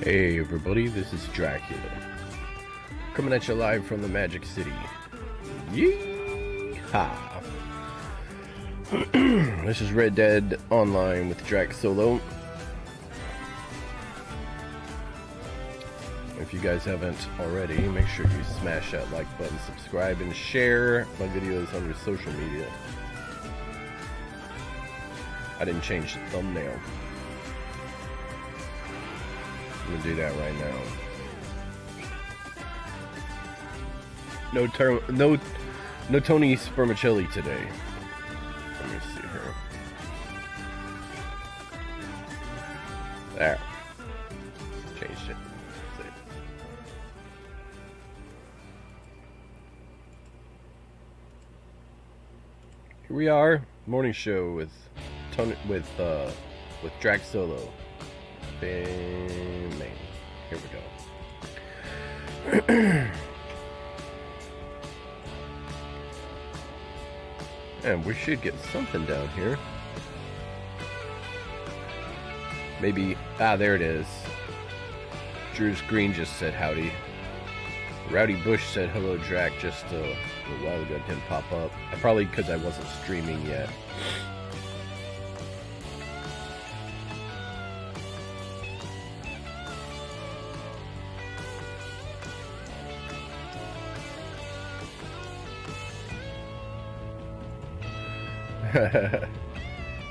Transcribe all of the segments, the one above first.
Hey everybody, this is Dracula, coming at you live from the Magic City. Yee-haw! This is Red Dead Online with Drac Solo. If you guys haven't already, make sure you smash that like button, subscribe, and share my videos on your social media. I didn't change the thumbnail. I'm gonna do that right now. No Tony Spermicelli today. Let me see here. There. Changed it. See. Here we are, morning show with Tony, with Drac Solo. Bang. Here we go. And we should get something down here. Maybe, there it is. Drew's Green just said howdy. Rowdy Bush said hello Drac just a little while ago. It didn't pop up. Probably because I wasn't streaming yet.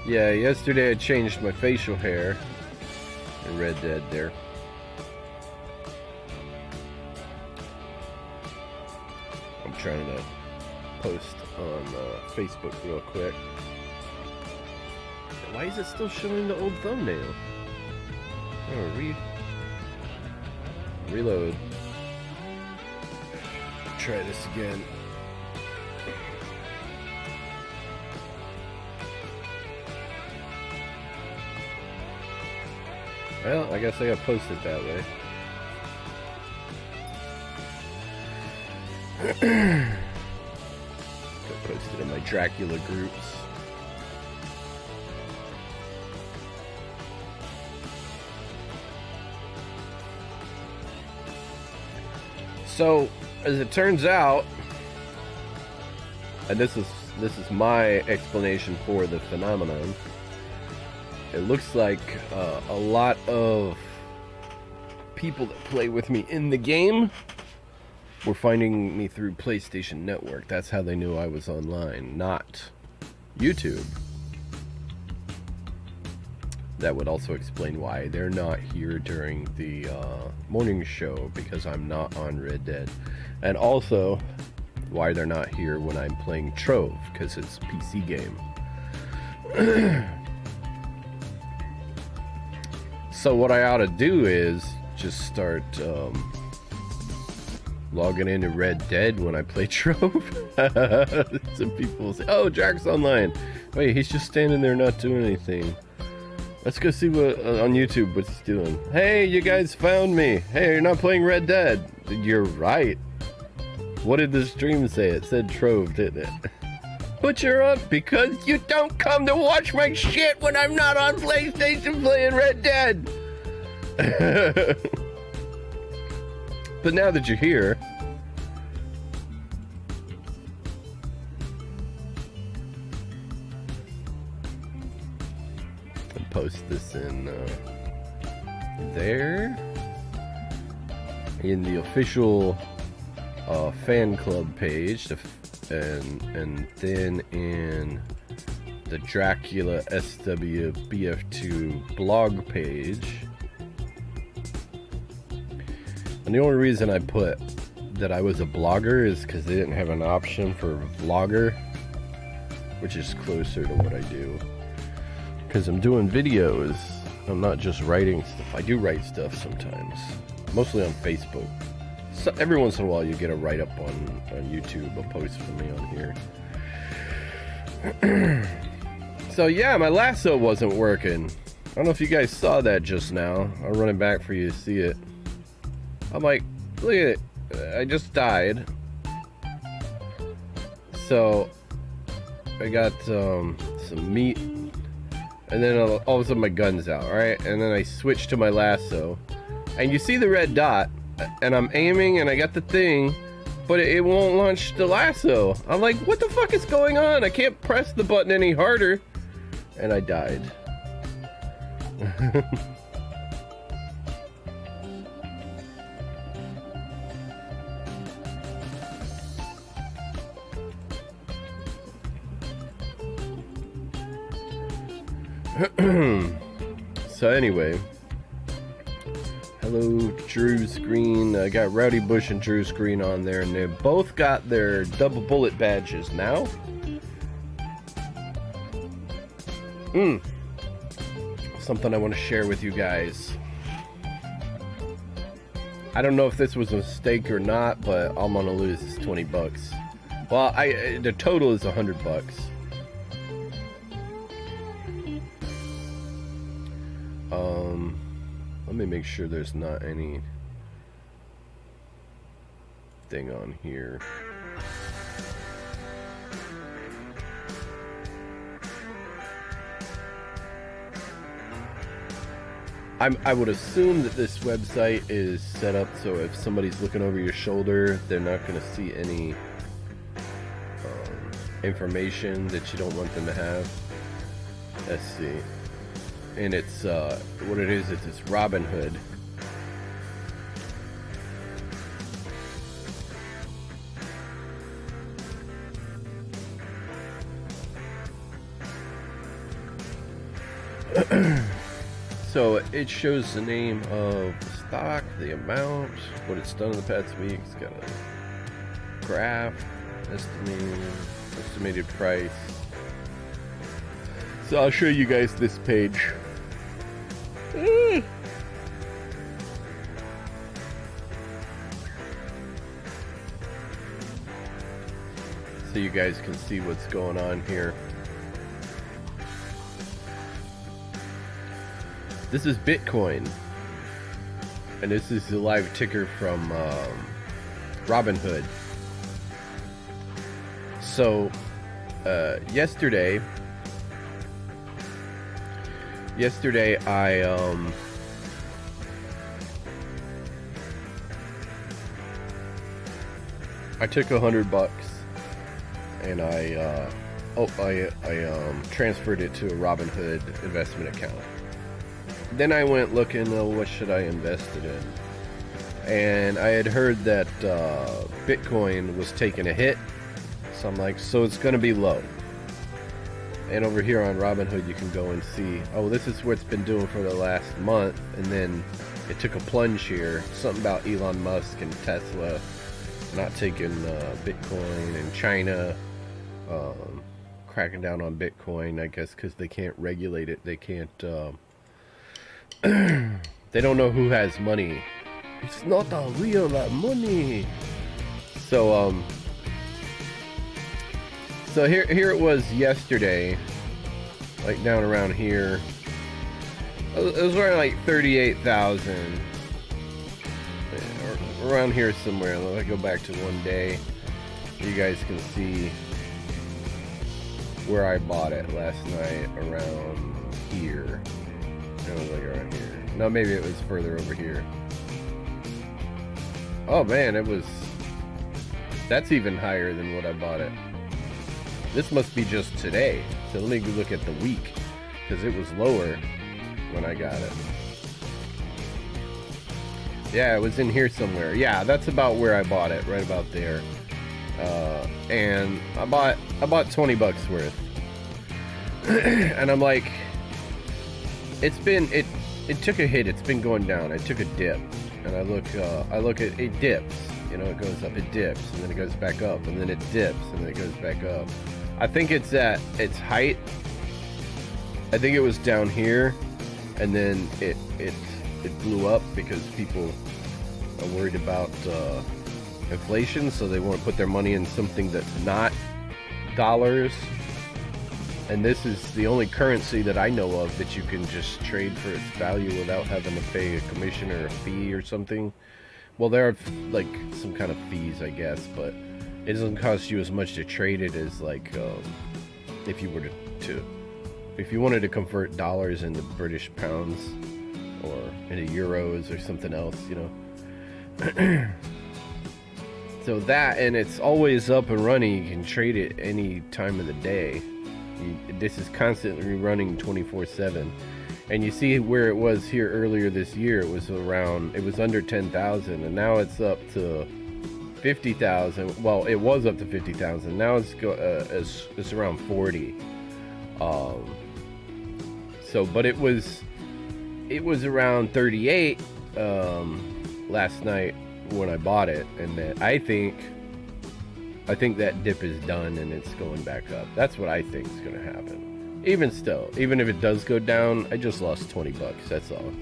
Yeah, yesterday I changed my facial hair in Red Dead there. I'm trying to post on Facebook real quick. Why is it still showing the old thumbnail? Oh, reload. Try this again. Well, I guess I gotta post it that way. Go post it in my Dracula groups. So, as it turns out, and this is my explanation for the phenomenon. It looks like a lot of people that play with me in the game were finding me through PlayStation Network. That's how they knew I was online, not YouTube. That would also explain why they're not here during the morning show, because I'm not on Red Dead. And also why they're not here when I'm playing Trove, because it's a PC game. So what I ought to do is just start logging into Red Dead when I play Trove. Some people will say, oh, Drac's online. Wait, he's just standing there not doing anything. Let's go see what on YouTube what he's doing. Hey, you guys found me. Hey, you're not playing Red Dead. You're right. What did the stream say? It said Trove, didn't it? But you're up because you don't come to watch my shit when I'm not on PlayStation playing Red Dead. But now that you're here, I'll post this in there in the official fan club page. And then in the Dracula SWBF2 blog page. And the only reason I put that I was a blogger is because they didn't have an option for vlogger, which is closer to what I do. Because I'm doing videos, I'm not just writing stuff. I do write stuff sometimes, mostly on Facebook. So every once in a while you get a write-up on YouTube, a post from me on here. So yeah, my lasso wasn't working. I don't know if you guys saw that just now. I'll run it back for you to see it. I'm like, look at it. I just died. So I got some meat, and then all of a sudden my gun's out, right? And then I switched to my lasso, And you see the red dot, and I'm aiming, and I got the thing, but it won't launch the lasso. I'm like, what the fuck is going on? I can't press the button any harder. And I died. So anyway, hello Drew Screen. I got Rowdy Bush and Drew Screen on there, and they both got their double bullet badges now. Something I want to share with you guys. I don't know if this was a mistake or not, but all I'm gonna lose is 20 bucks. Well, the total is 100 bucks. Let me make sure there's not any thing on here. I would assume that this website is set up so if somebody's looking over your shoulder, they're not going to see any information that you don't want them to have. Let's see. And it's, what it is, it's Robinhood. So it shows the name of the stock, the amount, what it's done in the past week. It's got a graph, estimated price. So I'll show you guys this page. So you guys can see what's going on here. This is Bitcoin, and this is the live ticker from Robinhood. So yesterday I took $100 and I transferred it to a Robinhood investment account. Then I went looking, what should I invest it in? And I had heard that Bitcoin was taking a hit. So I'm like, so it's going to be low. And over here on Robinhood, you can go and see, oh, this is what it's been doing for the last month. And then it took a plunge here. Something about Elon Musk and Tesla not taking Bitcoin, and China cracking down on Bitcoin, I guess, because they can't regulate it. They can't... they don't know who has money. It's not a real money. So so here it was yesterday, like down around here. It was around like 38,000, around here somewhere. Let me go back to one day. You guys can see where I bought it last night, around here. It was like around here. No, maybe it was further over here. Oh man, that's even higher than what I bought it. This must be just today. So let me look at the week, because it was lower when I got it. Yeah, it was in here somewhere. Yeah, that's about where I bought it, right about there. And I bought 20 bucks worth. And I'm like, it took a hit. It's been going down. I took a dip, and I look at it dips. You know, it goes up, it dips, and then it goes back up, and then it dips, and then it goes back up. I think it's at its height. I think it was down here, and then it blew up because people are worried about inflation, so they want to put their money in something that's not dollars. And this is the only currency that I know of that you can just trade for its value without having to pay a commission or a fee or something. Well, there are like some kind of fees, I guess, but it doesn't cost you as much to trade it as like if you were if you wanted to convert dollars into British pounds, or into euros or something else, you know. So that, and it's always up and running. You can trade it any time of the day. This is constantly running 24/7. And you see where it was here earlier this year, it was under 10,000, and now it's up to 50,000. Well, it was up to 50,000. Now it's around 40. But it was around 38 last night when I bought it, and that I think that dip is done and it's going back up. That's what I think is going to happen. Even still, even if it does go down, I just lost 20 bucks. That's all.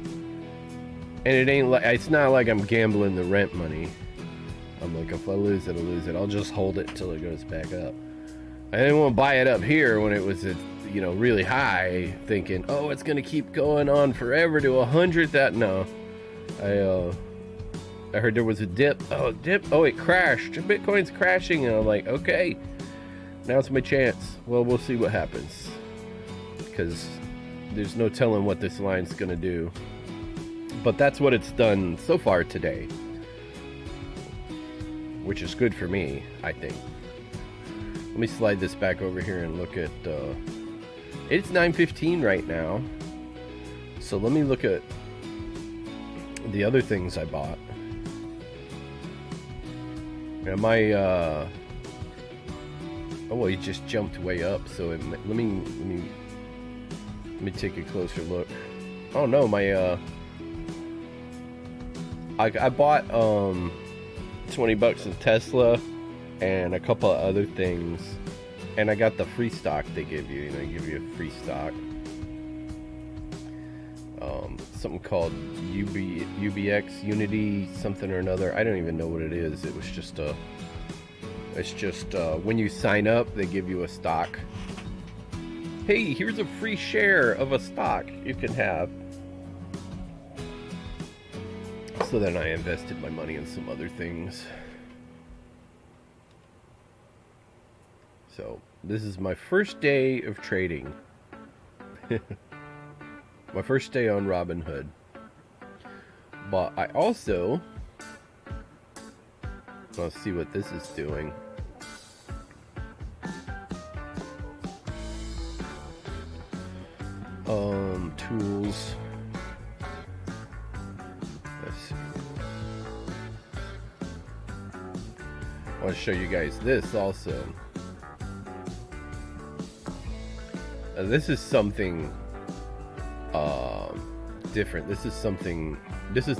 And it's not like I'm gambling the rent money. I'm like, if I lose it, I lose it. I'll just hold it till it goes back up. I didn't want to buy it up here when it was at, you know, really high, thinking, oh, it's gonna keep going on forever to 100. No, I heard there was a dip. Oh, it crashed. Bitcoin's crashing, and I'm like, okay, now's my chance. Well, we'll see what happens, because there's no telling what this line's gonna do. But that's what it's done so far today, which is good for me, I think. Let me slide this back over here and look at, it's 9:15 right now. So let me look at the other things I bought. Now my, oh, well, he just jumped way up. So let me take a closer look. Oh no, my, I bought, 20 bucks of Tesla and a couple of other things, and I got the free stock they give you. You know, they give you a free stock. Something called UBX Unity something or another. I don't even know what it is. It was just when you sign up, they give you a stock. Hey, here's a free share of a stock you can have. So then I invested my money in some other things. So this is my first day of trading. My first day on Robinhood. But I also, let's see what this is doing. Tools. Let's see. I want to show you guys this also. This is something different. This is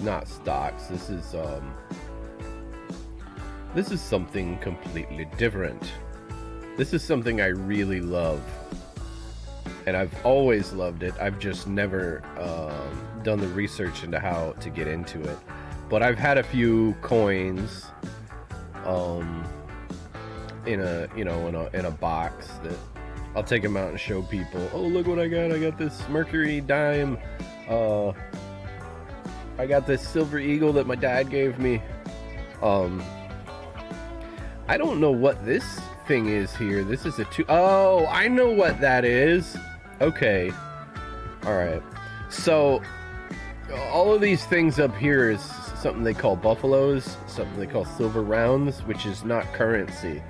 not stocks. This is something completely different. This is something I really love, and I've always loved it. I've just never done the research into how to get into it. But I've had a few coins in a box that I'll take them out and show people. Oh, look what I got. I got this Mercury dime. I got this Silver Eagle that my dad gave me. I don't know what this thing is here. This is oh, I know what that is. Okay. Alright. So, all of these things up here is something they call buffaloes, something they call silver rounds, which is not currency.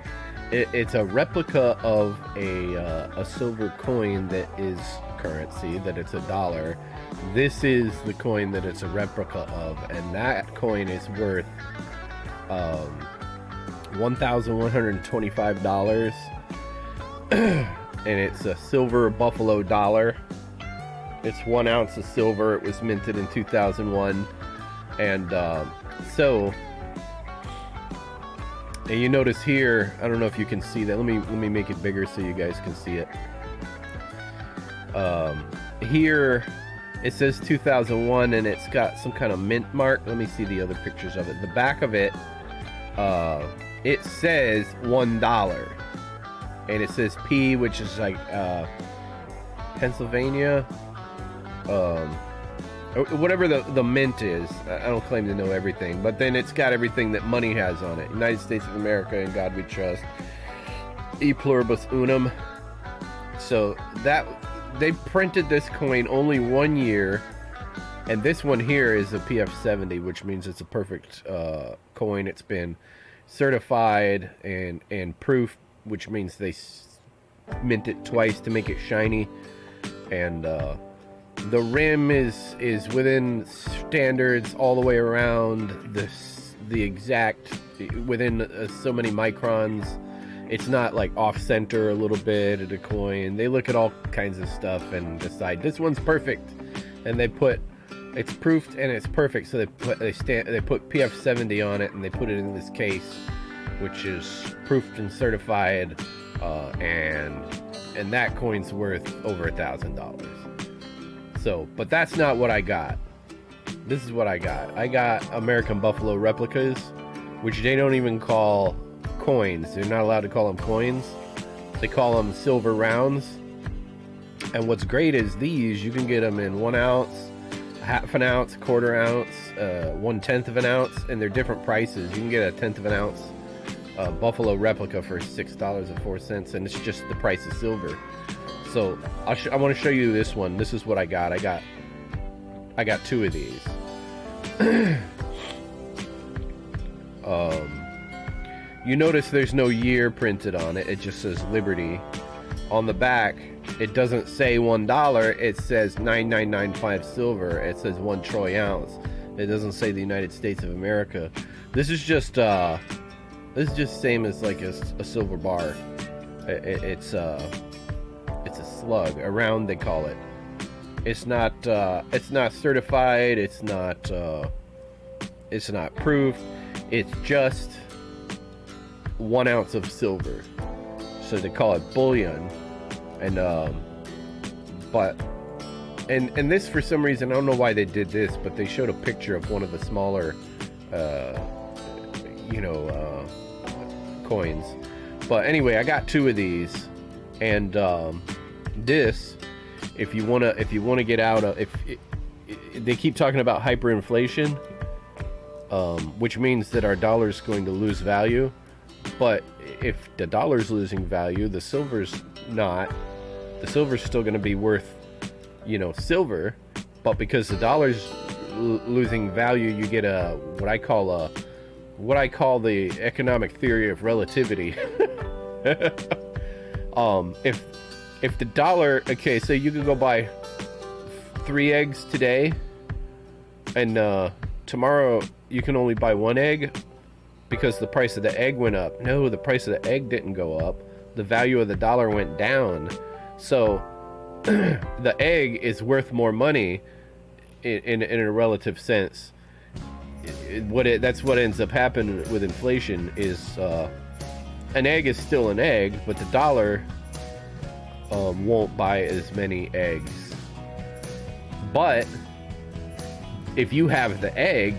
It's a replica of a silver coin that is currency, that it's $1. This is the coin that it's a replica of, and that coin is worth $1,125. And it's a silver buffalo dollar. It's 1 ounce of silver. It was minted in 2001. And and you notice here, I don't know if you can see that. Let me make it bigger so you guys can see it. Here it says 2001, and it's got some kind of mint mark. Let me see the other pictures of it. The back of it, it says $1, and it says P, which is like Pennsylvania, whatever the mint is. I don't claim to know everything, but then it's got everything that money has on it. United States of America, in God we trust. E pluribus unum. So that they printed this coin only 1 year, And this one here is a PF70, which means it's a perfect coin. It's been certified and proof, which means they mint it twice to make it shiny. And the rim is within standards all the way around. The exact within so many microns. It's not like off center a little bit of the coin. They look at all kinds of stuff and decide this one's perfect, and they put it's proofed and it's perfect. So they put PF70 on it, and they put it in this case, which is proofed and certified, and that coin's worth over $1,000. So, but that's not what I got. This is what I got. I got American Buffalo replicas, which they don't even call coins. They're not allowed to call them coins. They call them silver rounds. And what's great is these, you can get them in 1 ounce, half an ounce, quarter ounce, 1/10 of an ounce, and they're different prices. You can get a 1/10 of an ounce Buffalo replica for $6.04, and it's just the price of silver. So I want to show you this one. This is what I got. I got 2 of these. You notice there's no year printed on it. It just says Liberty. On the back, it doesn't say $1. It says 9995 silver. It says 1 troy ounce. It doesn't say the United States of America. This is just same as like a silver bar. It's a slug. A round, they call it. It's not certified. It's not proof. It's just 1 ounce of silver. So they call it bullion. And and this, for some reason, I don't know why they did this, but they showed a picture of one of the smaller coins. But anyway, I got 2 of these, and this, if you wanna get out of, they keep talking about hyperinflation, which means that our dollar's going to lose value. But if the dollar's losing value, the silver's not. The silver's still going to be worth, silver, but because the dollar's losing value, you get what I call the economic theory of relativity. If the dollar, okay, so you can go buy 3 eggs today, and tomorrow you can only buy 1 egg because the price of the egg went up. No, the price of the egg didn't go up. The value of the dollar went down. So the egg is worth more money in a relative sense. That's what ends up happening with inflation is an egg is still an egg, but the dollar won't buy as many eggs. But if you have the egg,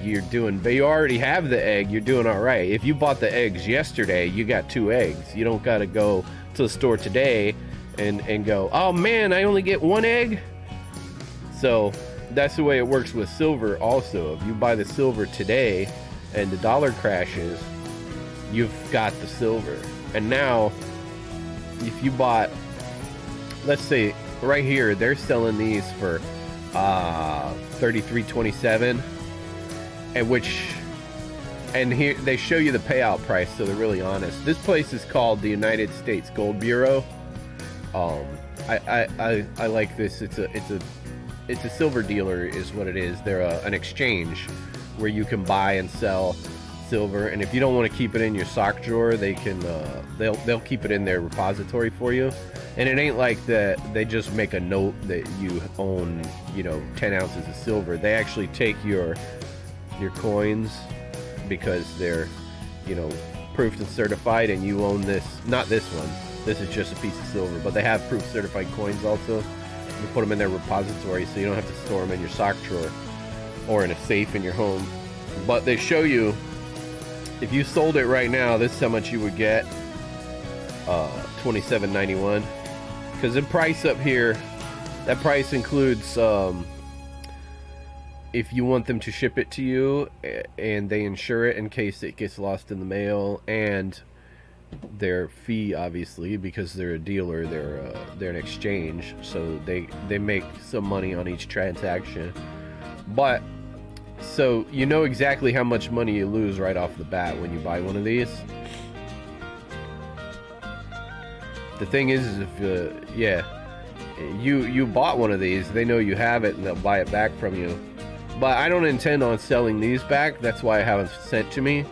but you already have the egg, you're doing all right. If you bought the eggs yesterday, you got 2 eggs. You don't got to go to the store today and go, oh man, I only get 1 egg. So that's the way it works with silver also. If you buy the silver today and the dollar crashes, you've got the silver. And now, if you bought, let's say right here, they're selling these for $33.27, and here they show you the payout price, so they're really honest. This place is called the United States Gold Bureau. I like this. It's a silver dealer is what it is. They're an exchange where you can buy and sell silver, and if you don't want to keep it in your sock drawer, they can they'll keep it in their repository for you. And it ain't like that they just make a note that you own 10 ounces of silver. They actually take your coins because they're proofed and certified, and you own this. Not this one, this is just a piece of silver, but they have proof certified coins also. You put them in their repository so you don't have to store them in your sock drawer or in a safe in your home. But they show you, if you sold it right now, this is how much you would get. $27.91. Because the price up here, that price includes if you want them to ship it to you, and they insure it in case it gets lost in the mail, and their fee, obviously, because they're a dealer, they're an exchange, so they make some money on each transaction. But so you know exactly how much money you lose right off the bat when you buy one of these. The thing is if yeah, you bought one of these, they know you have it and they'll buy it back from you. But I don't intend on selling these back. That's why I haven't sent to me.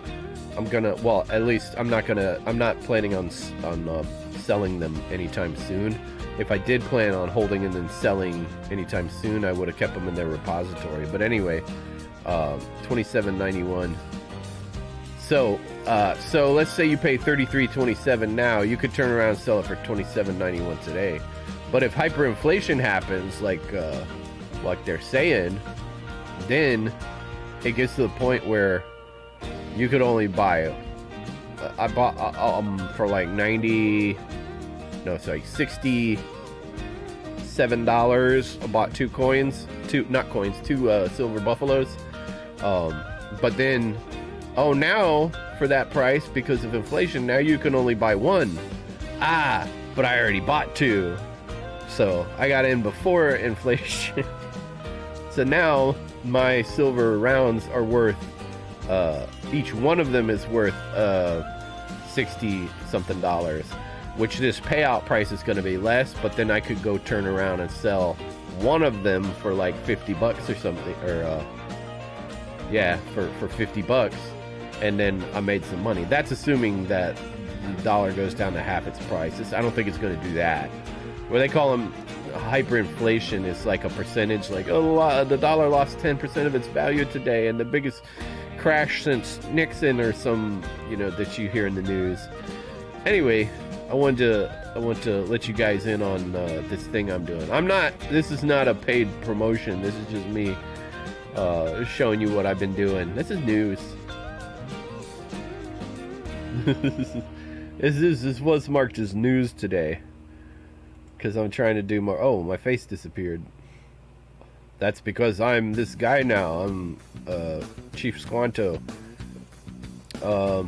I'm gonna, well, at least I'm not planning on selling them anytime soon. If I did plan on holding them and selling anytime soon, I would have kept them in their repository. But anyway, $27.91. So let's say you pay $33.27 now. You could turn around and sell it for $27.91 today. But if hyperinflation happens, like they're saying, then it gets to the point where you could only buy. I bought for like $67. I bought two silver buffaloes. But then, oh, now for that price, because of inflation, now you can only buy one. But I already bought two. So I got in before inflation. So now my silver rounds are worth, each one of them is worth 60 something dollars, which this payout price is going to be less, but then I could go turn around and sell one of them for like 50 bucks or something, or yeah, for 50 bucks, and then I made some money. That's assuming that the dollar goes down to half its price. I don't think it's going to do that. What they call them, hyperinflation, is like a percentage, like, oh, the dollar lost 10% of its value today, and the biggest crash since Nixon, or some, you know, that you hear in the news. Anyway, I want to let you guys in on this thing I'm doing. This is not a paid promotion. This is just me showing you what I've been doing. This is news. This was marked as news today, because I'm trying to do more. Oh, my face disappeared. That's because I'm this guy now. I'm Chief Squanto. So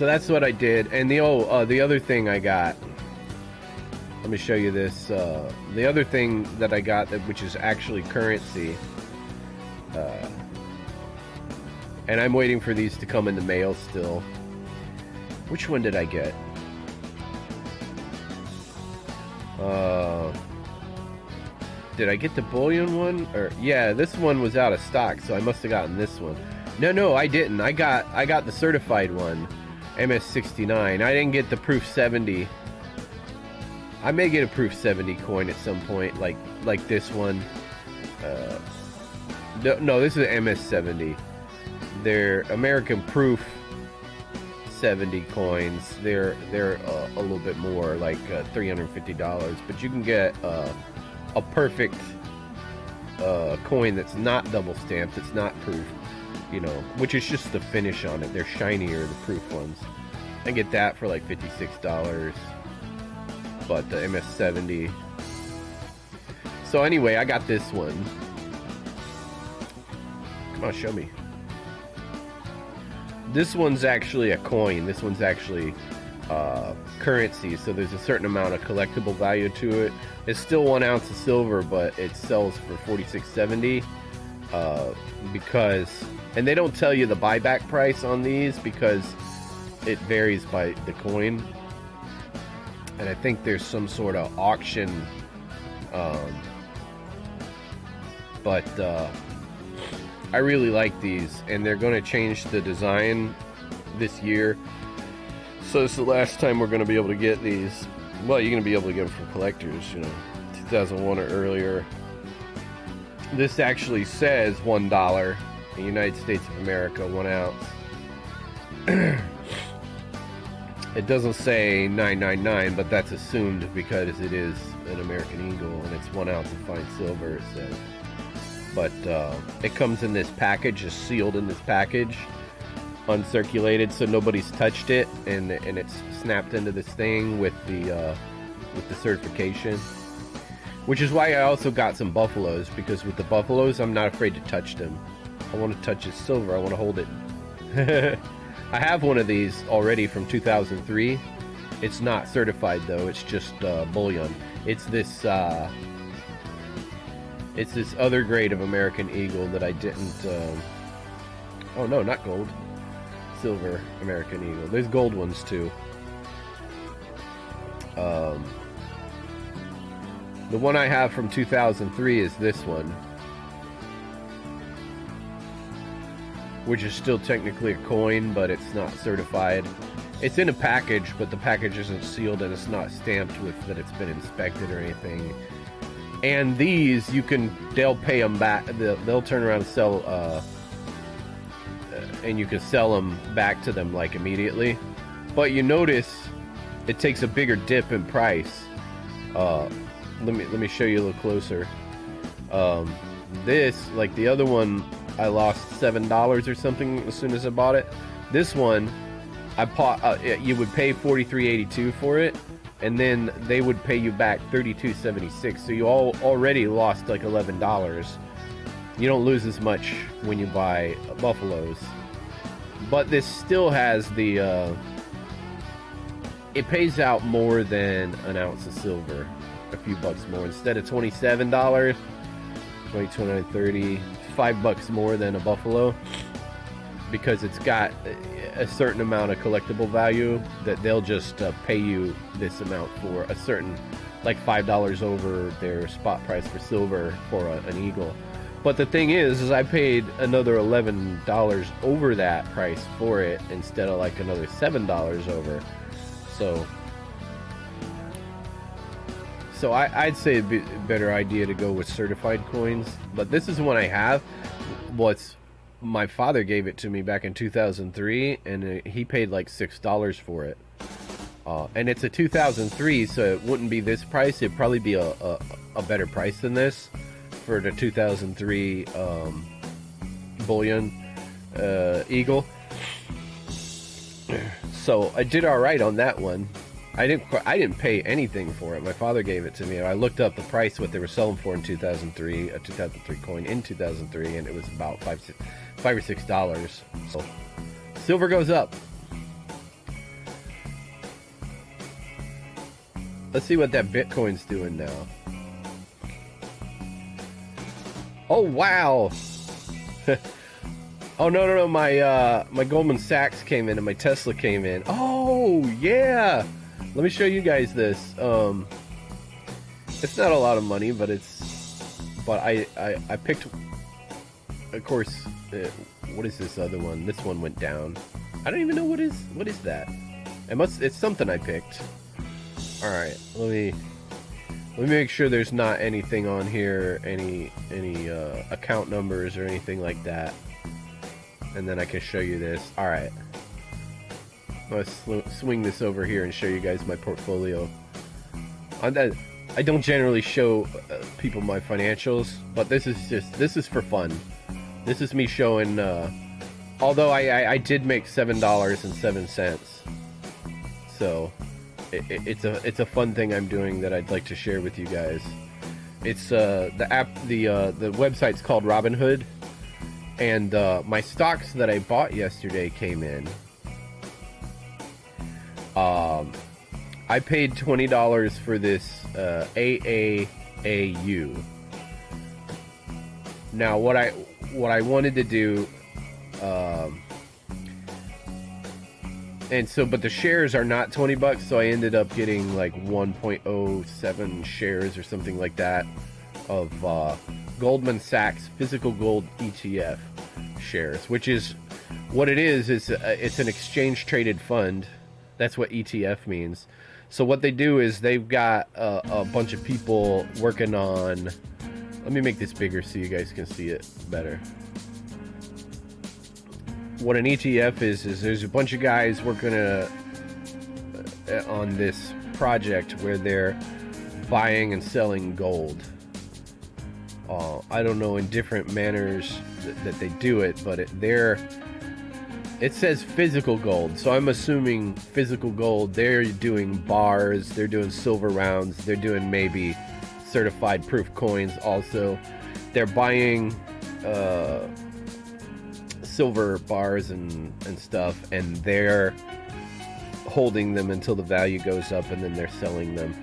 that's what I did. And the other thing I got, let me show you this. The other thing that I got, which is actually currency, and I'm waiting for these to come in the mail still. Which one did I get? Did I get the bullion one? Or yeah, this one was out of stock, so I must have gotten this one. No, I didn't. I got the certified one, MS69. I didn't get the proof 70. I may get a proof 70 coin at some point, like this one. No, this is MS70. They're American proof 70 coins. They're a little bit more, like $350, but you can get a perfect coin that's not double stamped, it's not proof, you know, which is just the finish on it. They're shinier, the proof ones. I get that for like $56, but the MS70. So anyway, I got this one. Come on, show me. This one's actually a coin. This one's actually currency, so there's a certain amount of collectible value to it. It's still 1 ounce of silver, but it sells for $46.70 because, and they don't tell you the buyback price on these because it varies by the coin, and I think there's some sort of auction, but I really like these, and they're going to change the design this year. So it's the last time we're going to be able to get these. Well, you're going to be able to get them from collectors, you know, 2001 or earlier. This actually says $1 in the United States of America, 1 ounce. It doesn't say $9.99, but that's assumed because it is an American Eagle and it's 1 ounce of fine silver, it says. But it comes in this package, is sealed in this package, uncirculated, so nobody's touched it, and it's snapped into this thing with the certification. Which is why I also got some buffaloes, because with the buffaloes I'm not afraid to touch them. I want to touch this silver, I want to hold it. I have one of these already from 2003. It's not certified though, it's just bullion. It's this It's this other grade of American Eagle that I didn't. Oh no, not gold. Silver American Eagle. There's gold ones too. The one I have from 2003 is this one, which is still technically a coin, but it's not certified. It's in a package, but the package isn't sealed and it's not stamped with that it's been inspected or anything. And these, they'll pay them back. They'll turn around and sell, and you can sell them back to them like immediately. But you notice it takes a bigger dip in price. Let me show you a little closer. This, like the other one, I lost $7 or something as soon as I bought it. This one, you would pay $43.82 for it, and then they would pay you back $32.76. So you already lost like $11. You don't lose as much when you buy buffaloes, but this still has the. It pays out more than an ounce of silver, a few bucks more. Instead of $27, $29, $30, $5 more than a buffalo, because it's got a certain amount of collectible value that they'll just pay you this amount for a certain, like $5 over their spot price for silver for an eagle. But the thing is I paid another $11 over that price for it instead of like another $7 over. So I'd say it'd be a better idea to go with certified coins. But this is one I have. My father gave it to me back in 2003, and he paid like $6 for it. And it's a 2003, so it wouldn't be this price. It'd probably be a better price than this for the 2003 bullion eagle. So I did all right on that one. I didn't pay anything for it. My father gave it to me. I looked up the price, what they were selling for in 2003, a 2003 coin in 2003, and it was about $5 or $6. So silver goes up. Let's see what that Bitcoin's doing now. Oh wow! Oh no! My Goldman Sachs came in and my Tesla came in. Oh yeah! Let me show you guys this. It's not a lot of money, but I picked. Of course, what is this other one? This one went down. I don't even know what is that. It's something I picked. All right, let me make sure there's not anything on here, any account numbers or anything like that, and then I can show you this. All right. Let's swing this over here and show you guys my portfolio. I don't generally show people my financials, but this is for fun. This is me showing. Although I did make $7.07, so it's a fun thing I'm doing that I'd like to share with you guys. It's the website's called Robinhood, and my stocks that I bought yesterday came in. I paid $20 for this AAAU. Now, what I wanted to do, but the shares are not $20, so I ended up getting like 1.07 shares or something like that of Goldman Sachs physical gold ETF shares, which is what it is. It's an exchange traded fund. That's what ETF means. So what they do is they've got a bunch of people working on. Let me make this bigger so you guys can see it better. What an ETF is there's a bunch of guys working on this project where they're buying and selling gold. I don't know in different manners that they do it, but it says physical gold, so I'm assuming physical gold. They're doing bars, they're doing silver rounds, they're doing maybe certified proof coins also. They're buying silver bars and stuff, and they're holding them until the value goes up, and then they're selling them,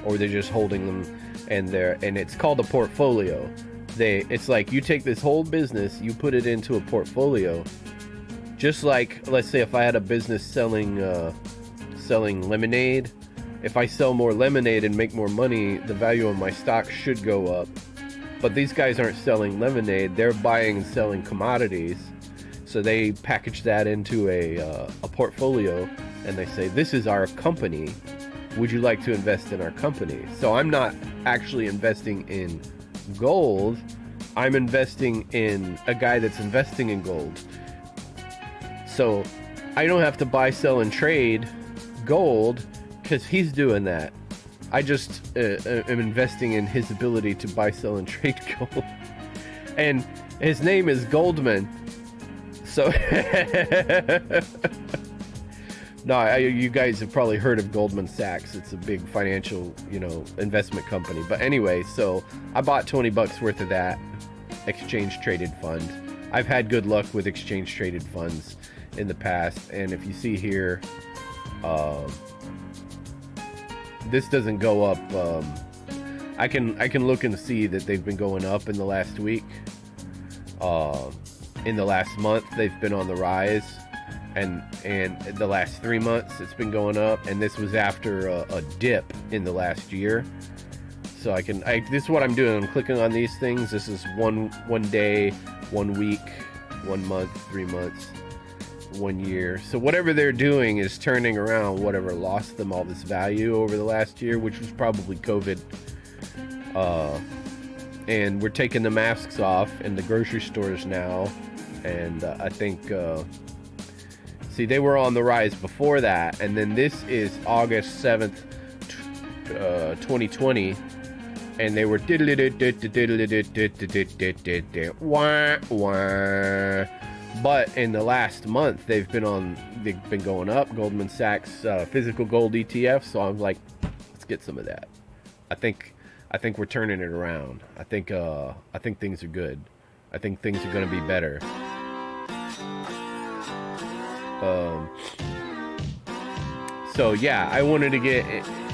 or they're just holding them. and it's called a portfolio. It's like you take this whole business, you put it into a portfolio. Just like, let's say if I had a business selling lemonade, if I sell more lemonade and make more money, the value of my stock should go up. But these guys aren't selling lemonade, they're buying and selling commodities. So they package that into a portfolio, and they say, this is our company. Would you like to invest in our company? So I'm not actually investing in gold. I'm investing in a guy that's investing in gold. So I don't have to buy, sell, and trade gold because he's doing that. I just am investing in his ability to buy, sell, and trade gold. And his name is Goldman. So no, you guys have probably heard of Goldman Sachs. It's a big financial, investment company. But anyway, so I bought $20 worth of that exchange traded fund. I've had good luck with exchange traded funds in the past, and if you see here, this doesn't go up. I can look and see that they've been going up in the last week. In the last month, they've been on the rise, and the last 3 months, it's been going up. And this was after a dip in the last year. So this is what I'm doing. I'm clicking on these things. This is one day, 1 week, 1 month, 3 months, 1 year. So whatever they're doing is turning around whatever lost them all this value over the last year, which was probably COVID. And we're taking the masks off in the grocery stores now. And I think, see, they were on the rise before that. And then this is August 7th, 2020. And they were but in the last month they've been going up. Goldman Sachs physical gold ETF. So I'm like, let's get some of that. I think we're turning it around. I think things are good. I think things are going to be better. So yeah, I wanted to get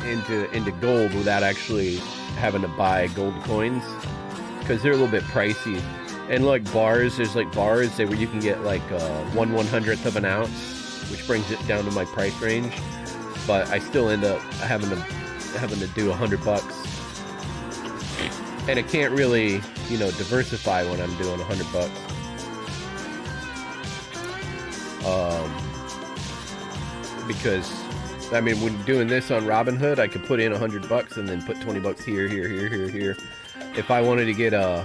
into gold without actually having to buy gold coins, because they're a little bit pricey. And like bars, there's like bars where you can get like 1/100th of an ounce, which brings it down to my price range. But I still end up having to do $100, and I can't really diversify when I'm doing $100. Because I mean, when doing this on Robinhood, I could put in $100 and then put $20 here. If I wanted to get a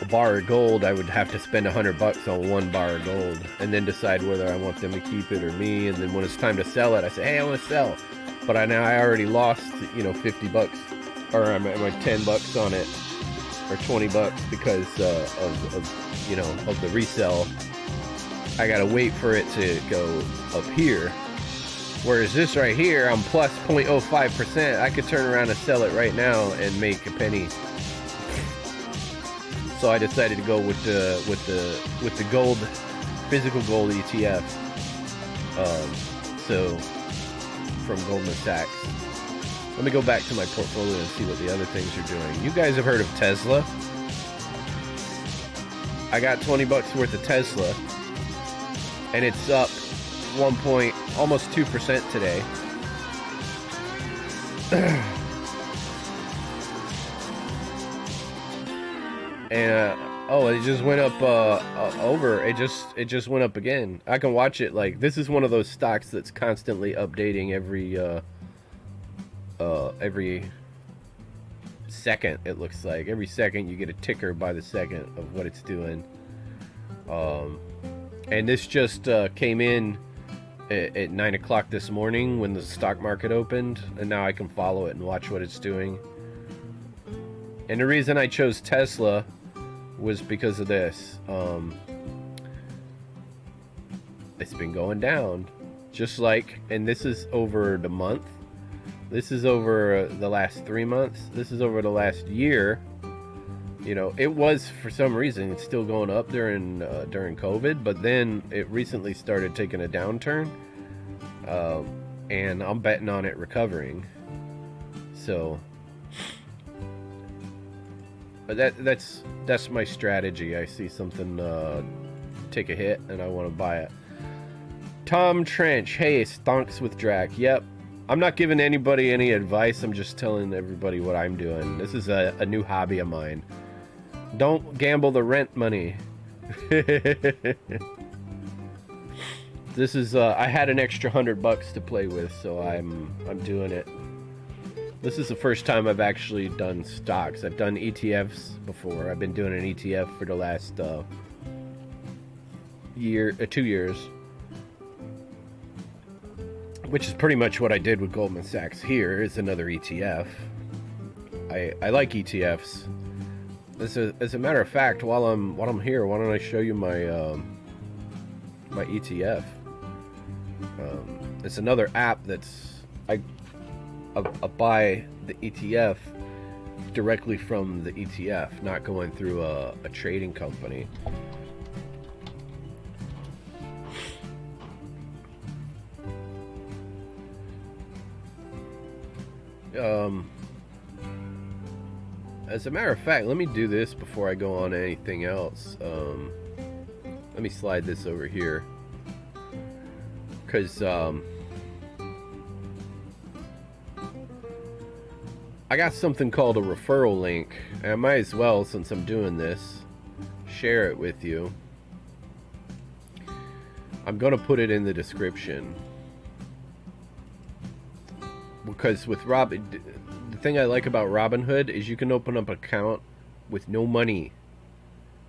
bar of gold, I would have to spend $100 on 1 bar of gold, and then decide whether I want them to keep it or me. And then when it's time to sell it, I say, hey, I want to sell. But I already lost, $50, or I'm at $10 on it, or $20 because of the resell. I gotta wait for it to go up here. Whereas this right here, I'm plus 0.05%. I could turn around and sell it right now and make a penny. So I decided to go with the gold, physical gold ETF. So from Goldman Sachs. Let me go back to my portfolio and see what the other things are doing. You guys have heard of Tesla? I got $20 worth of Tesla, and it's up almost 2% today. And it just went up over. It just went up again. I can watch it. Like, this is one of those stocks that's constantly updating every second. It looks like every second you get a ticker by the second of what it's doing. And this just came in at 9 o'clock this morning when the stock market opened, and now I can follow it and watch what it's doing. And the reason I chose Tesla was because of this. It's been going down, just like, and this is over the month. This is over the last 3 months. This is over the last year. It was, for some reason, it's still going up during COVID, but then it recently started taking a downturn, and I'm betting on it recovering. So That's my strategy. I see something take a hit and I want to buy it. Tom Trench, hey, stonks with Drac. Yep. I'm not giving anybody any advice. I'm just telling everybody what I'm doing. This is a new hobby of mine. Don't gamble the rent money. This is I had an extra $100 to play with, so I'm doing it. This is the first time I've actually done stocks. I've done ETFs before. I've been doing an ETF for the last 2 years. Which is pretty much what I did with Goldman Sachs. Here is another ETF. I like ETFs. As a matter of fact, while I'm here, why don't I show you my my ETF? It's another app that's I buy the ETF directly from the ETF, not going through a trading company. As a matter of fact, let me do this before I go on to anything else. Let me slide this over here, because I got something called a referral link, and I might as well, since I'm doing this, share it with you. I'm gonna put it in the description, because with the thing I like about Robinhood is you can open up an account with no money.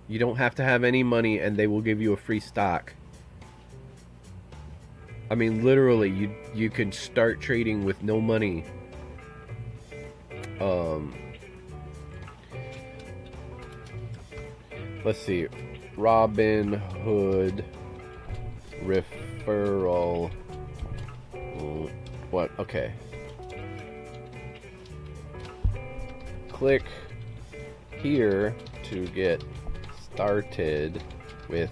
You don't have to have any money, and they will give you a free stock. I mean, literally, you can start trading with no money. Let's see, Robinhood referral. What? Okay. Click here to get started with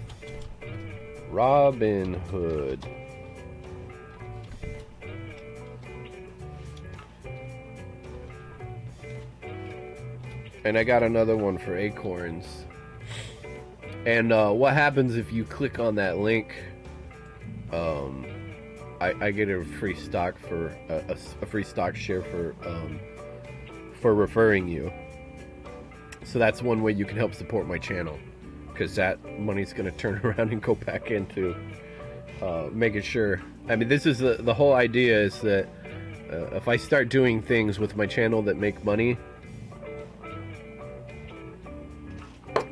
Robinhood. And I got another one for Acorns. And what happens if you click on that link? I get a free stock for a free stock share for referring you. So that's one way you can help support my channel, because that money's going to turn around and go back into making sure. I mean, this is the whole idea is that if I start doing things with my channel that make money,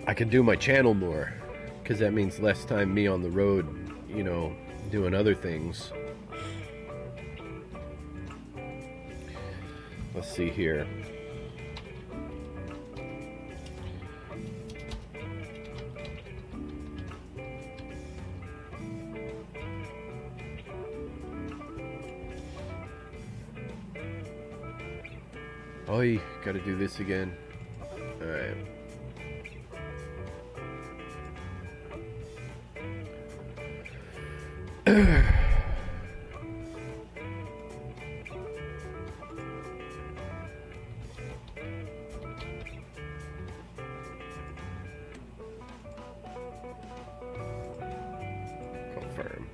I can do my channel more, because that means less time me on the road, you know, doing other things. Let's see here. Oh, you gotta do this again. Alright. Confirm.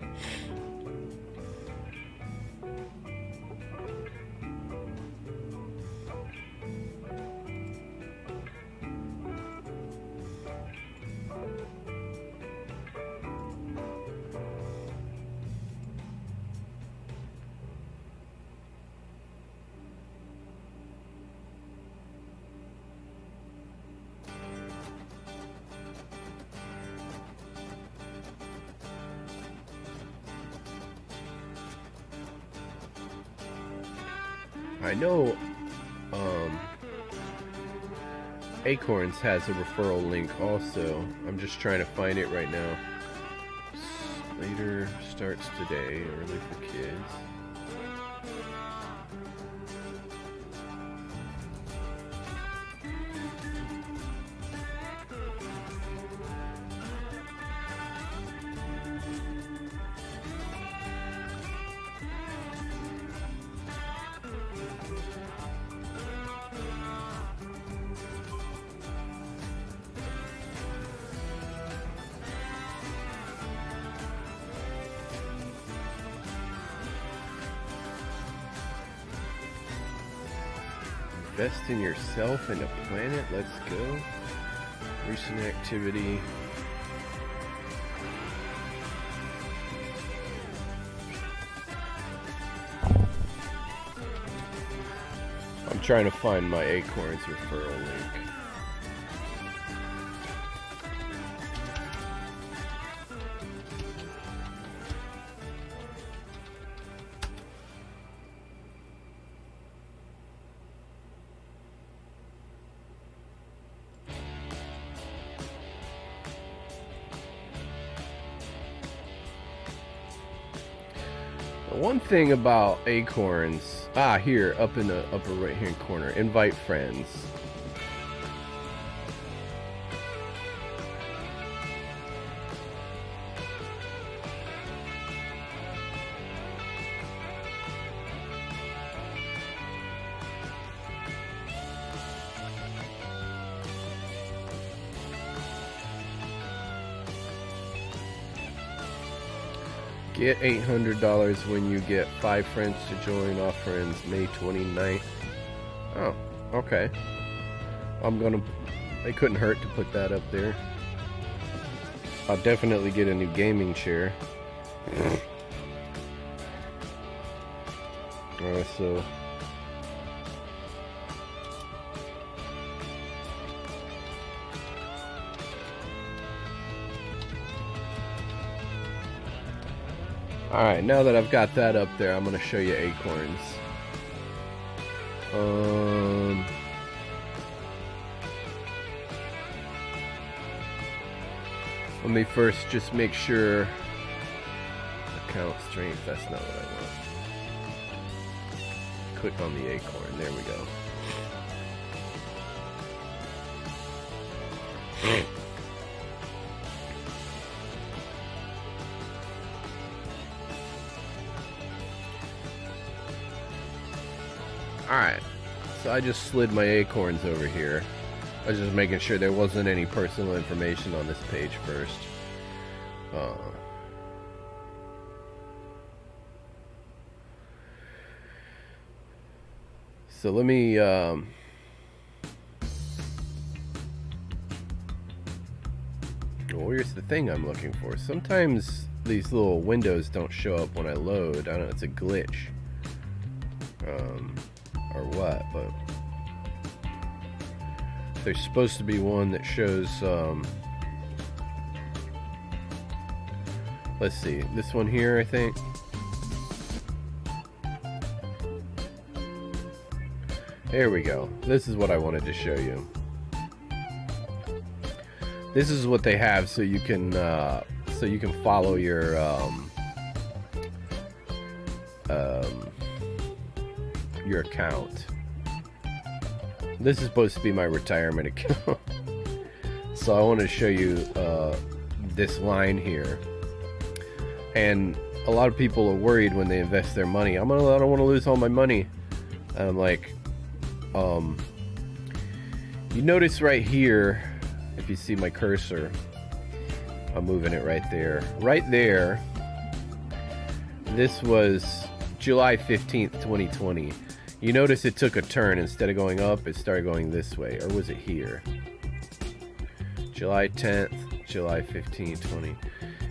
I know Acorns has a referral link also. I'm just trying to find it right now. Later starts today, early for kids. Invest in yourself and a planet. Let's go. Recent activity. I'm trying to find my Acorns referral link. One thing about Acorns, here, up in the upper right hand corner, invite friends. Get $800 when you get 5 friends to join. Off friends May 29th. Oh, okay. It couldn't hurt to put that up there. I'll definitely get a new gaming chair. Alright, so alright, now that I've got that up there, I'm going to show you Acorns. Let me first just make sure. Account strength, that's not what I want. Click on the Acorn, there we go. Alright, so I just slid my Acorns over here. I was just making sure there wasn't any personal information on this page first. So let me well, here's the thing I'm looking for. Sometimes these little windows don't show up when I load. I don't know, it's a glitch. Or what, but there's supposed to be one that shows, let's see, this one here, I think. There we go. This is what I wanted to show you. This is what they have, so you can follow your account. This is supposed to be my retirement account. So I want to show you this line here. And a lot of people are worried when they invest their money. I don't want to lose all my money. And I'm like, you notice right here, if you see my cursor, I'm moving it right there. Right there, this was July 15th, 2020. You notice it took a turn. Instead of going up, it started going this way. Or was it here? July 10th, July 15th, 20.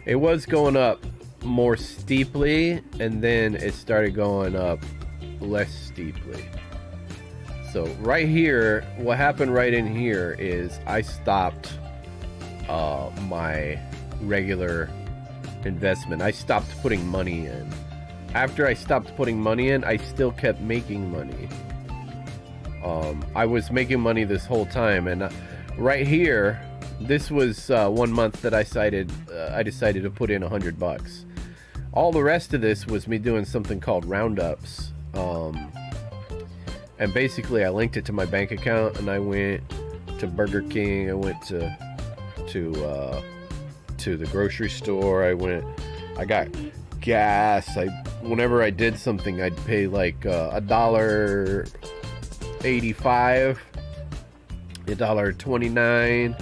It was going up more steeply, and then it started going up less steeply. So right here, what happened right in here is I stopped my regular investment. I stopped putting money in. After I stopped putting money in, I still kept making money. I was making money this whole time, and right here, this was 1 month that I decided to put in $100. All the rest of this was me doing something called roundups, and basically I linked it to my bank account, and I went to Burger King. I went to the grocery store. I got gas. Whenever I did something, I'd pay like $1.85, $1.29,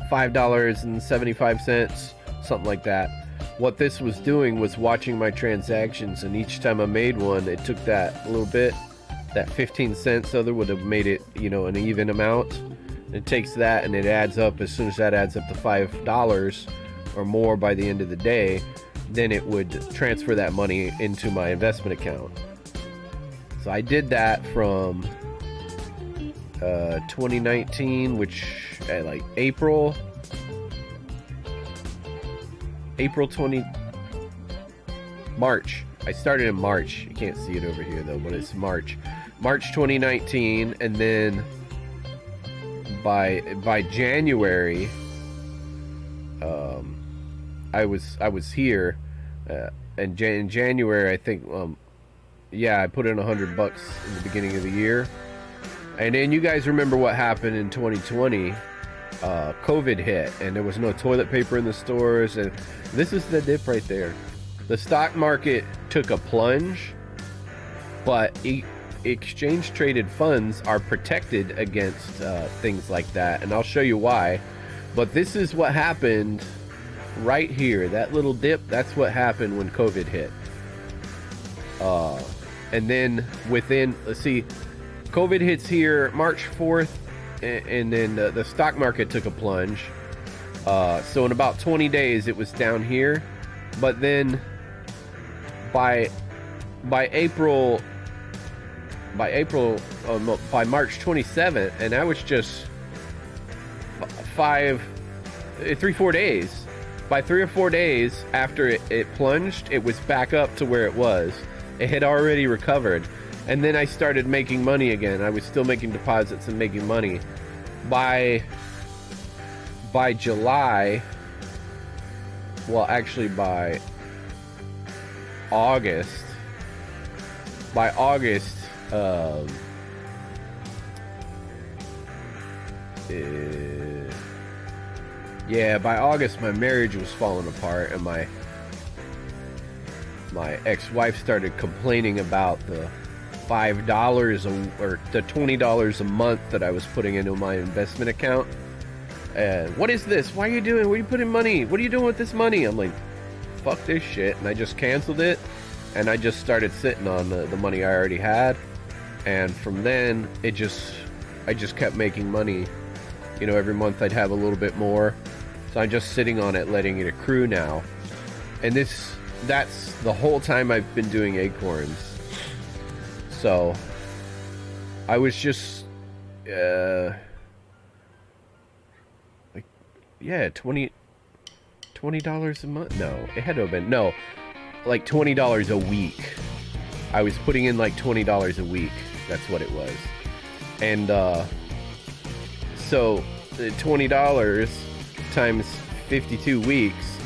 $5.75, something like that. What this was doing was watching my transactions, and each time I made one, it took that little bit that 15 cents other would have made it, you know, an even amount. It takes that and it adds up. As soon as that adds up to $5 or more by the end of the day, then it would transfer that money into my investment account. So I did that from 2019, which like April 20 March. I started in March. You can't see it over here though, but it's March 2019, and then by January, I was here, and in January I think, yeah, I put in $100 in the beginning of the year, and then you guys remember what happened in 2020. COVID hit, and there was no toilet paper in the stores, and this is the dip right there. The stock market took a plunge, but exchange traded funds are protected against things like that, and I'll show you why. But this is what happened right here. That little dip, that's what happened when COVID hit. And then within, let's see, COVID hits here March 4th, and then the stock market took a plunge. So in about 20 days it was down here, but then by March 27th, and that was just 3-4 days. By 3 or 4 days after it plunged, it was back up to where it was. It had already recovered, and then I started making money again. I was still making deposits and making money. By July, well, actually by August, yeah, by August my marriage was falling apart, and my ex-wife started complaining about the $5 or the $20 a month that I was putting into my investment account. And what is this? Why are you doing? Where are you putting money? What are you doing with this money? I'm like, fuck this shit, and I just canceled it, and I just started sitting on the money I already had. And from then I just kept making money. You know, every month I'd have a little bit more, so I'm just sitting on it, letting it accrue now. And that's the whole time I've been doing Acorns. So I was just like, yeah, $20 a month. No, it had to have been, no, like $20 a week. I was putting in like $20 a week. That's what it was. And so $20 times 52 weeks,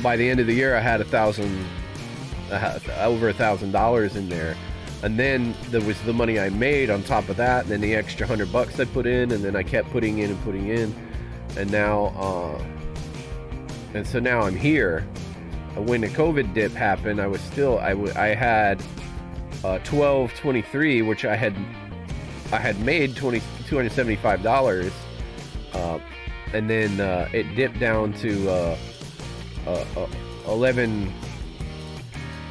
by the end of the year I had over $1,000 in there. And then there was the money I made on top of that, and then the extra $100 I put in, and then I kept putting in and putting in, and now and so now I'm here. When the COVID dip happened, I was still, I had $12.23, which I had made $275, and then it dipped down to 11.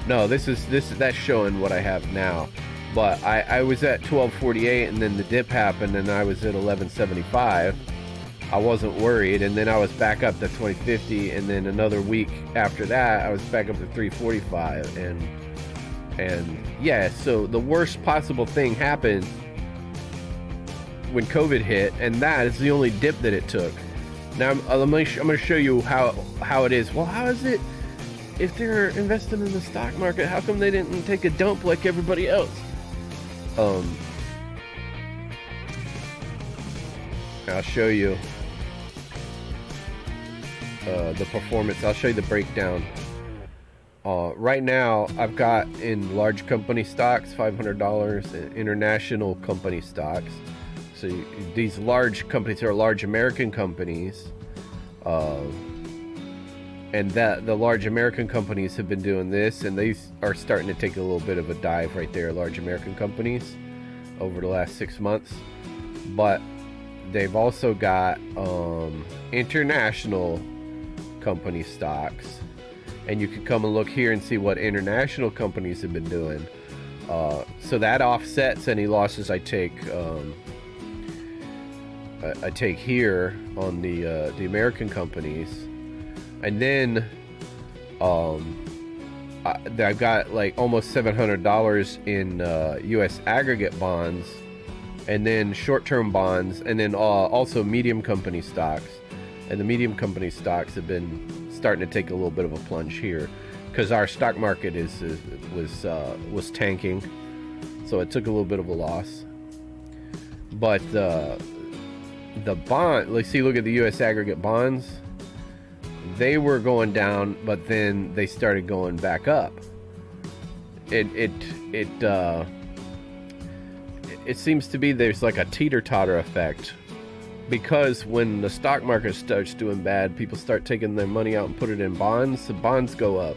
No, that's showing what I have now, but I was at 12.48, and then the dip happened, and I was at 11.75. I wasn't worried, and then I was back up to 20.50, and then another week after that I was back up to 3.45, and yeah, so the worst possible thing happened when COVID hit, and that is the only dip that it took. Now I'm going to show you how it is. Well, how is it if they're investing in the stock market? How come they didn't take a dump like everybody else? I'll show you the performance. I'll show you the breakdown. Right now I've got in large company stocks $500, and international company stocks. So these large companies are large American companies, and that the large American companies have been doing this, and they are starting to take a little bit of a dive right there, large American companies, over the last 6 months. But they've also got international company stocks, and you can come and look here and see what international companies have been doing. So that offsets any losses I take. I take here on the American companies, and then I've got like almost $700 in U.S. aggregate bonds, and then short-term bonds, and then also medium company stocks. And the medium company stocks have been starting to take a little bit of a plunge here, because our stock market was tanking, so it took a little bit of a loss. But the bond, let's see, look at the U.S. aggregate bonds. They were going down, but then they started going back up. It seems to be there's like a teeter-totter effect, because when the stock market starts doing bad, people start taking their money out and put it in bonds. The bonds go up,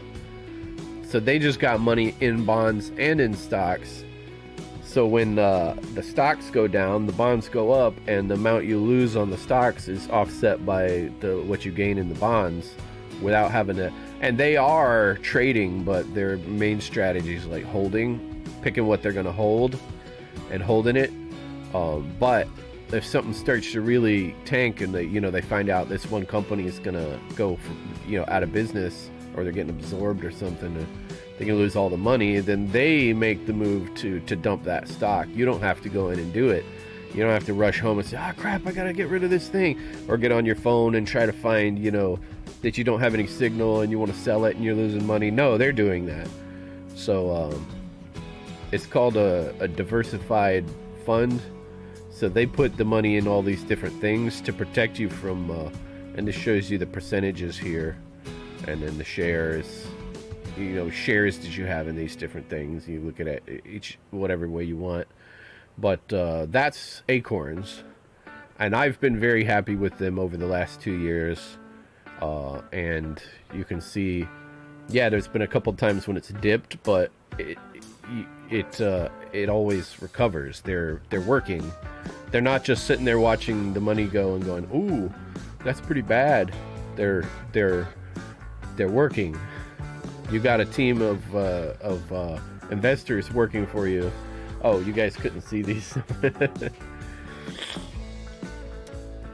so they just got money in bonds and in stocks. So when the stocks go down, the bonds go up, and the amount you lose on the stocks is offset by what you gain in the bonds, without having to. And they are trading, but their main strategy is like holding, picking what they're going to hold, and holding it. But if something starts to really tank, and they find out this one company is going to go out of business, or they're getting absorbed or something, they can lose all the money, then they make the move to dump that stock. You don't have to go in and do it. You don't have to rush home and say, oh crap, I gotta get rid of this thing, or get on your phone and try to find that you don't have any signal and you want to sell it and you're losing money. No, they're doing that. So it's called a diversified fund. So they put the money in all these different things to protect you from and this shows you the percentages here, and then the shares, shares that you have in these different things. You look at it each whatever way you want. But that's Acorns, and I've been very happy with them over the last 2 years. And you can see, there's been a couple times when it's dipped, but it always recovers. They're working. They're not just sitting there watching the money go and going, ooh, that's pretty bad. They're working. You got a team of investors working for you. Oh, you guys couldn't see these.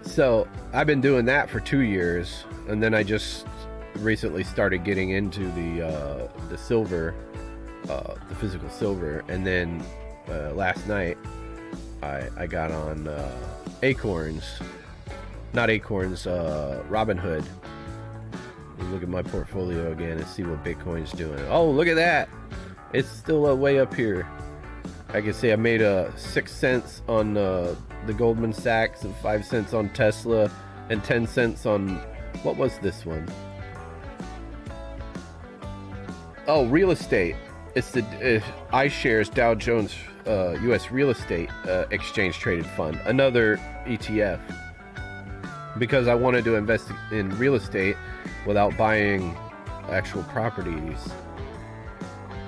So I've been doing that for 2 years, and then I just recently started getting into the silver, the physical silver, and then last night I got on Acorns, not Acorns, Robinhood. Look at my portfolio again and see what Bitcoin's doing. Oh, look at that! It's still way up here. I can say I made 6 cents on the Goldman Sachs, and 5 cents on Tesla, and 10 cents on, what was this one? Oh, real estate. It's the iShares Dow Jones U.S. Real Estate Exchange Traded Fund, another ETF, because I wanted to invest in real estate without buying actual properties.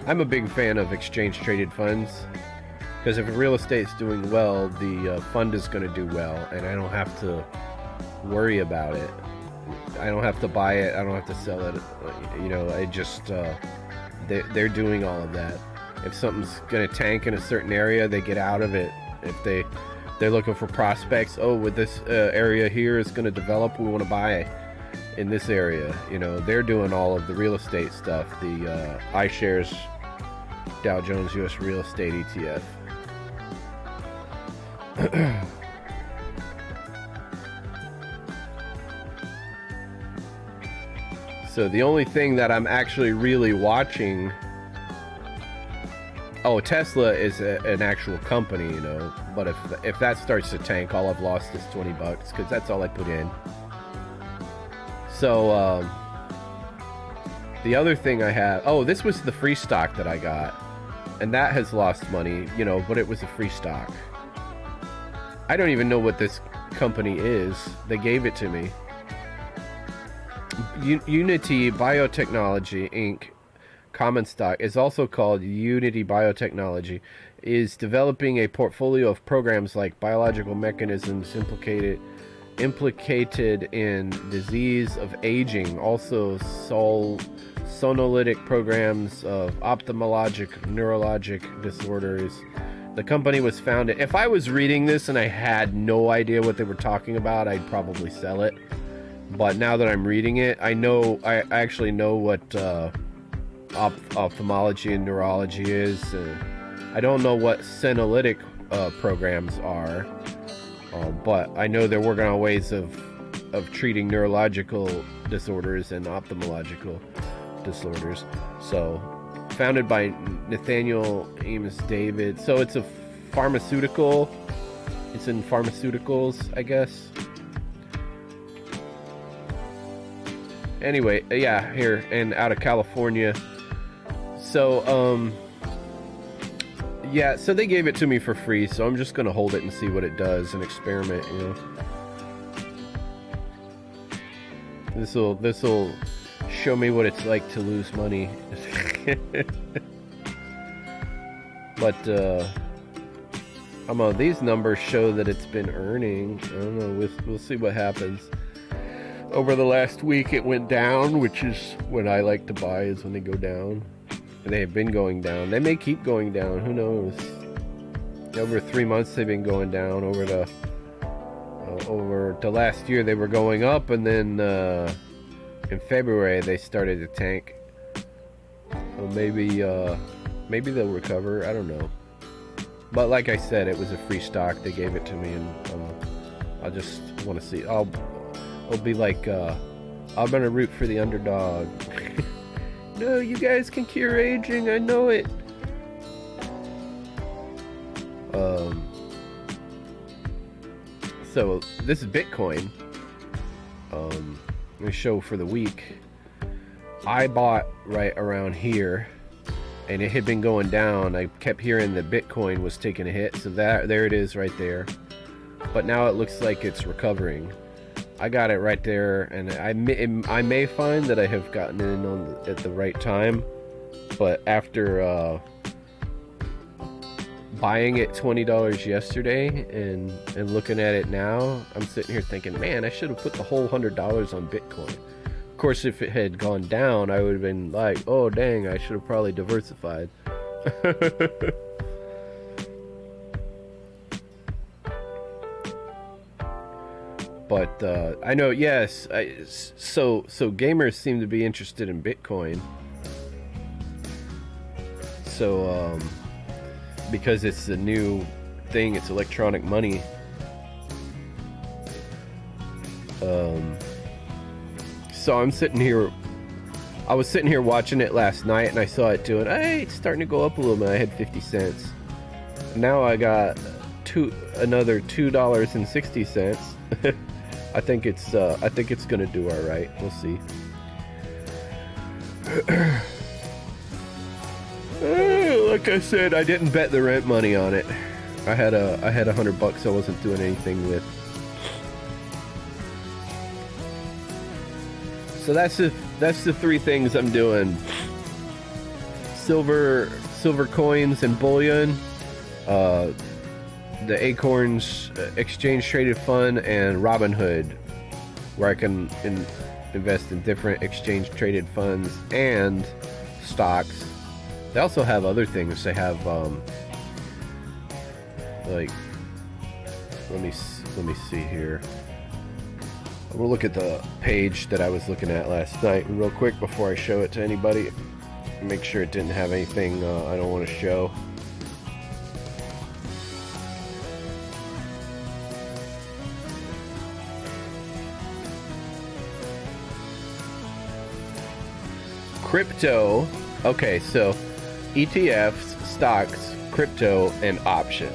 I'm a big fan of exchange traded funds, because if real estate's doing well, the fund is going to do well, and I don't have to worry about it. I don't have to buy it. I don't have to sell it. I just they're doing all of that. If something's going to tank in a certain area, they get out of it. If they're looking for prospects, with this area here is going to develop, we want to buy in this area. They're doing all of the real estate stuff. The iShares Dow Jones U.S. Real Estate ETF. So the only thing that I'm actually really watching, Tesla is an actual company, but if that starts to tank, all I've lost is $20, because that's all I put in. So the other thing I have, this was the free stock that I got, and that has lost money, but it was a free stock. I don't even know what this company is. They gave it to me. Unity Biotechnology Inc. Common stock is also called Unity Biotechnology, is developing a portfolio of programs like biological mechanisms implicated implicated in disease of aging, also sonolytic programs of ophthalmologic, neurologic disorders. The company was founded. If I was reading this and I had no idea what they were talking about, I'd probably sell it. But now that I'm reading it, I actually know what ophthalmology and neurology is. I don't know what senolytic programs are, but I know they're working on ways of treating neurological disorders and ophthalmological disorders. So, founded by Nathaniel Ames David. So it's a pharmaceutical. It's in pharmaceuticals, I guess. Anyway, yeah, here and out of California. So, yeah, so they gave it to me for free, so I'm just gonna hold it and see what it does and experiment, you know. This'll show me what it's like to lose money. But these numbers show that it's been earning. I don't know. We'll see what happens. Over the last week, it went down, which is when I like to buy, is when they go down. And they have been going down. They may keep going down. Who knows? Over 3 months, they've been going down. Over the last year, they were going up, and then in February they started to tank. So maybe they'll recover. I don't know. But like I said, it was a free stock. They gave it to me, and I just want to see. I'll be like, I'm gonna root for the underdog. No, you guys can cure aging. I know it. So this is Bitcoin. Let me show for the week. I bought right around here, and it had been going down. I kept hearing that Bitcoin was taking a hit, so there it is right there. But now it looks like it's recovering. I got it right there, and I may find that I have gotten in at the right time, but after buying it $20 yesterday and looking at it now, I'm sitting here thinking, man, I should have put the whole $100 on Bitcoin. Of course, if it had gone down, I would have been like, oh dang, I should have probably diversified. But I know, yes. So gamers seem to be interested in Bitcoin. So because it's the new thing, it's electronic money. So I'm sitting here. I was sitting here watching it last night, and I saw it doing. Hey, it's starting to go up a little bit. I had 50 cents. Now I got another $2.60. I think it's gonna do all right. We'll see. Like I said, I didn't bet the rent money on it. I had $100 I wasn't doing anything with. So that's the three things I'm doing: silver coins and bullion, the Acorns exchange traded fund, and Robinhood, where I can invest in different exchange traded funds and stocks. They also have other things. They have like, let me see here. We'll look at the page that I was looking at last night real quick before I show it to anybody. Make sure it didn't have anything I don't want to show. Crypto. Okay, so ETFs, stocks, crypto, and options.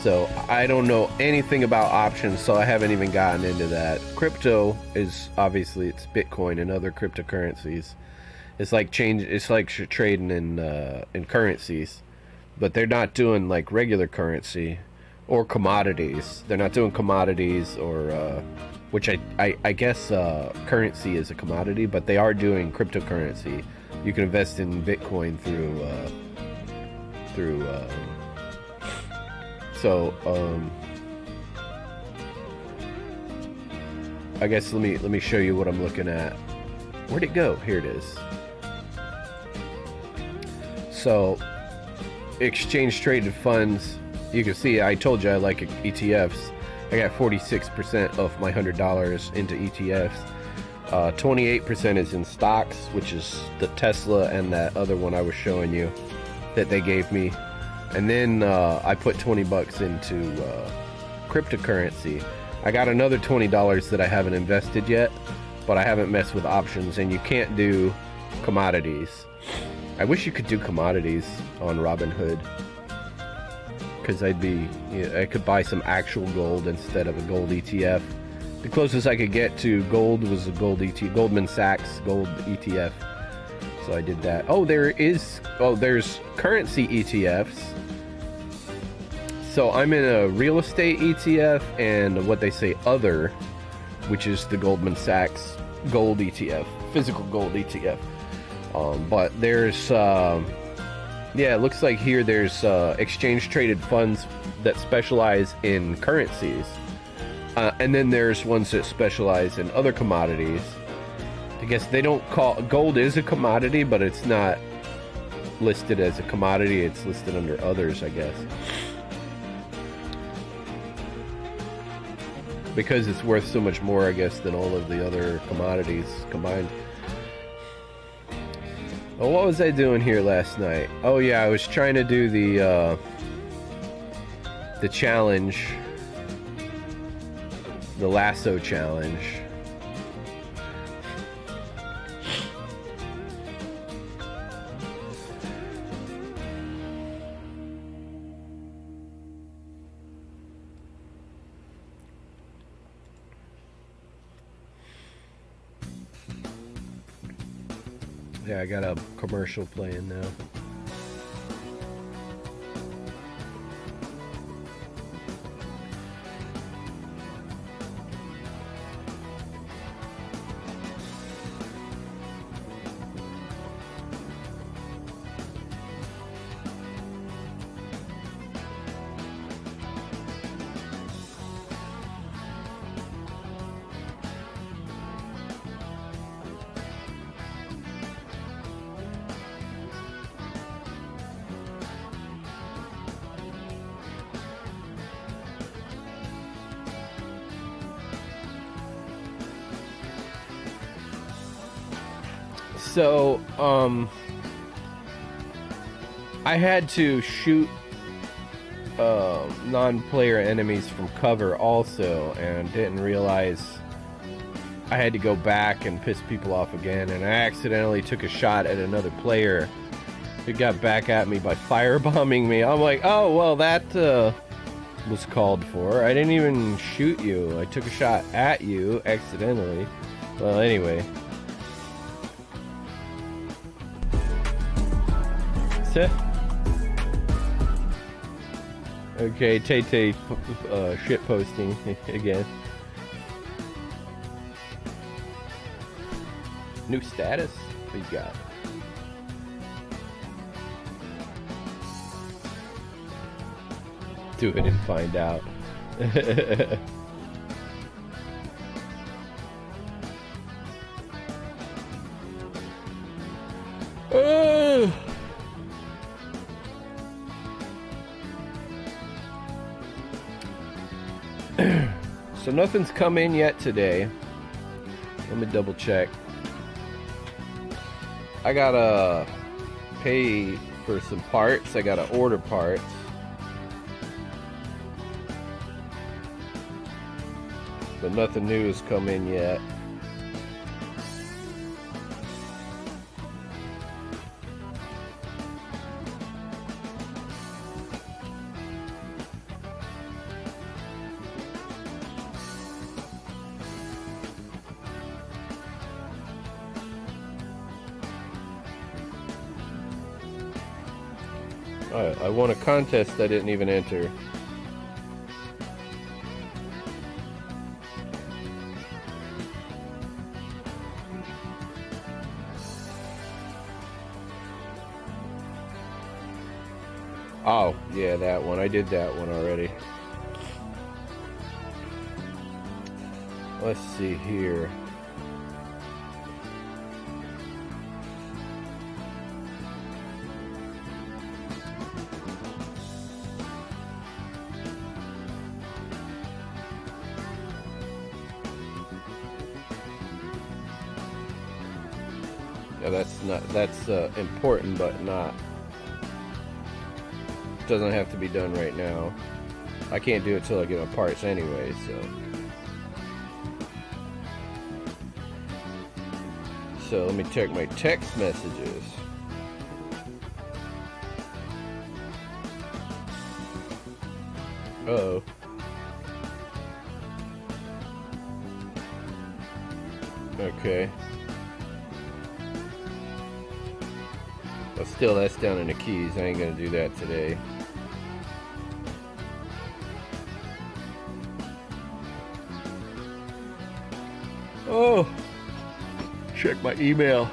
So I don't know anything about options, so I haven't even gotten into that. Crypto is obviously, it's Bitcoin and other cryptocurrencies. It's like trading in currencies, but they're not doing like regular currency or commodities. They're not doing commodities or which I guess currency is a commodity, but they are doing cryptocurrency. You can invest in Bitcoin through I guess let me show you what I'm looking at. Where'd it go? Here it is. So, exchange traded funds. You can see I told you I like ETFs. I got 46% of my $100 into ETFs. 28% is in stocks, which is the Tesla and that other one I was showing you that they gave me. And then I put 20 bucks into cryptocurrency. I got another $20 that I haven't invested yet, but I haven't messed with options, and you can't do commodities. I wish you could do commodities on Robinhood, because I could buy some actual gold instead of a gold ETF. The closest I could get to gold was a Goldman Sachs gold ETF. So I did that. Oh, there's currency ETFs. So I'm in a real estate ETF and what they say other, which is the Goldman Sachs gold ETF, physical gold ETF. But there's, yeah, it looks like here there's exchange traded funds that specialize in currencies. And then there's ones that specialize in other commodities. I guess they don't call, gold is a commodity, but it's not listed as a commodity. It's listed under others, I guess. Because it's worth so much more, I guess, than all of the other commodities combined. Oh, what was I doing here last night? Oh yeah, I was trying to do the challenge, the lasso challenge. Yeah, I got a commercial playing now. So, I had to shoot non-player enemies from cover also, and didn't realize I had to go back and piss people off again, and I accidentally took a shot at another player who got back at me by firebombing me. I'm like, oh, well, that was called for. I didn't even shoot you. I took a shot at you accidentally. Well, anyway. Okay, Tay-Tay shit posting again. New status? What you got? Do it and find out. So nothing's come in yet today. Let me double check. I gotta pay for some parts. I gotta order parts. But nothing new has come in yet. I won a contest I didn't even enter. Oh, yeah, that one. I did that one already. let's see here. Yeah, that's important, but not, doesn't have to be done right now. I can't do it till I get my parts anyway, so let me check my text messages. Uh-oh. Okay. But still, that's down in the keys. I ain't gonna do that today. Oh! Check my email.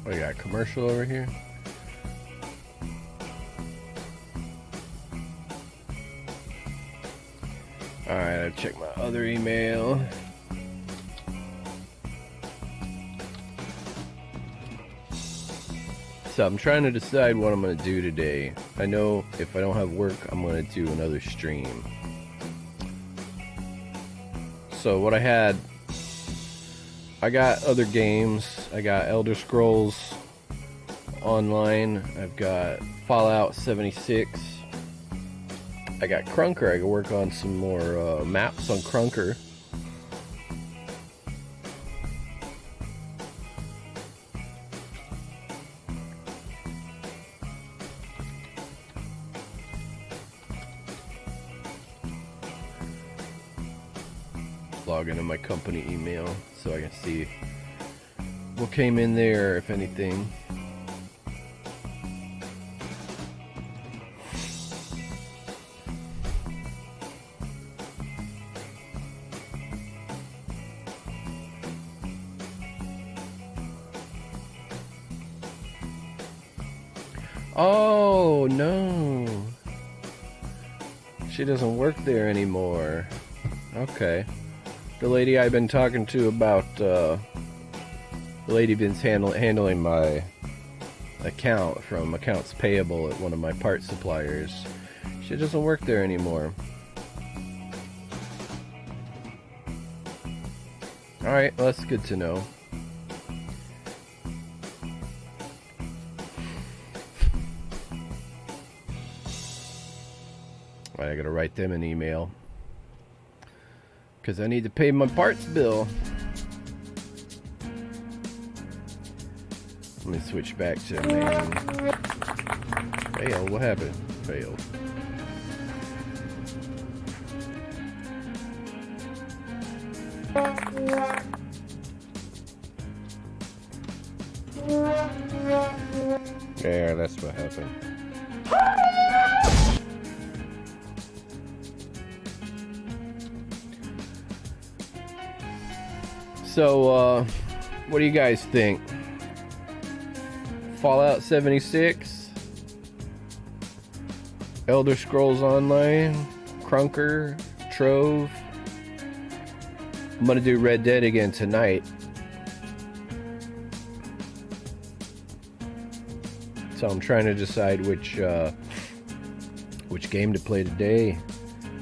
We got a commercial over here. Alright, I'll check my other email. So I'm trying to decide what I'm going to do today. I know if I don't have work, I'm going to do another stream. So what I got other games. I got Elder Scrolls Online. I've got Fallout 76. I got Crunker. I can work on some more maps on Crunker. Log into my company email so I can see what came in there, if anything. Oh no, she doesn't work there anymore. Okay. The lady I've been talking to about, the lady been handling my account from accounts payable at one of my part suppliers. She doesn't work there anymore. Alright, well, that's good to know. Alright, I gotta write them an email. Because I need to pay my parts bill. Let me switch back to main. Fail, what happened? Fail. Yeah, that's what happened. So, what do you guys think? Fallout 76? Elder Scrolls Online? Crunker? Trove? I'm gonna do Red Dead again tonight. So I'm trying to decide which game to play today.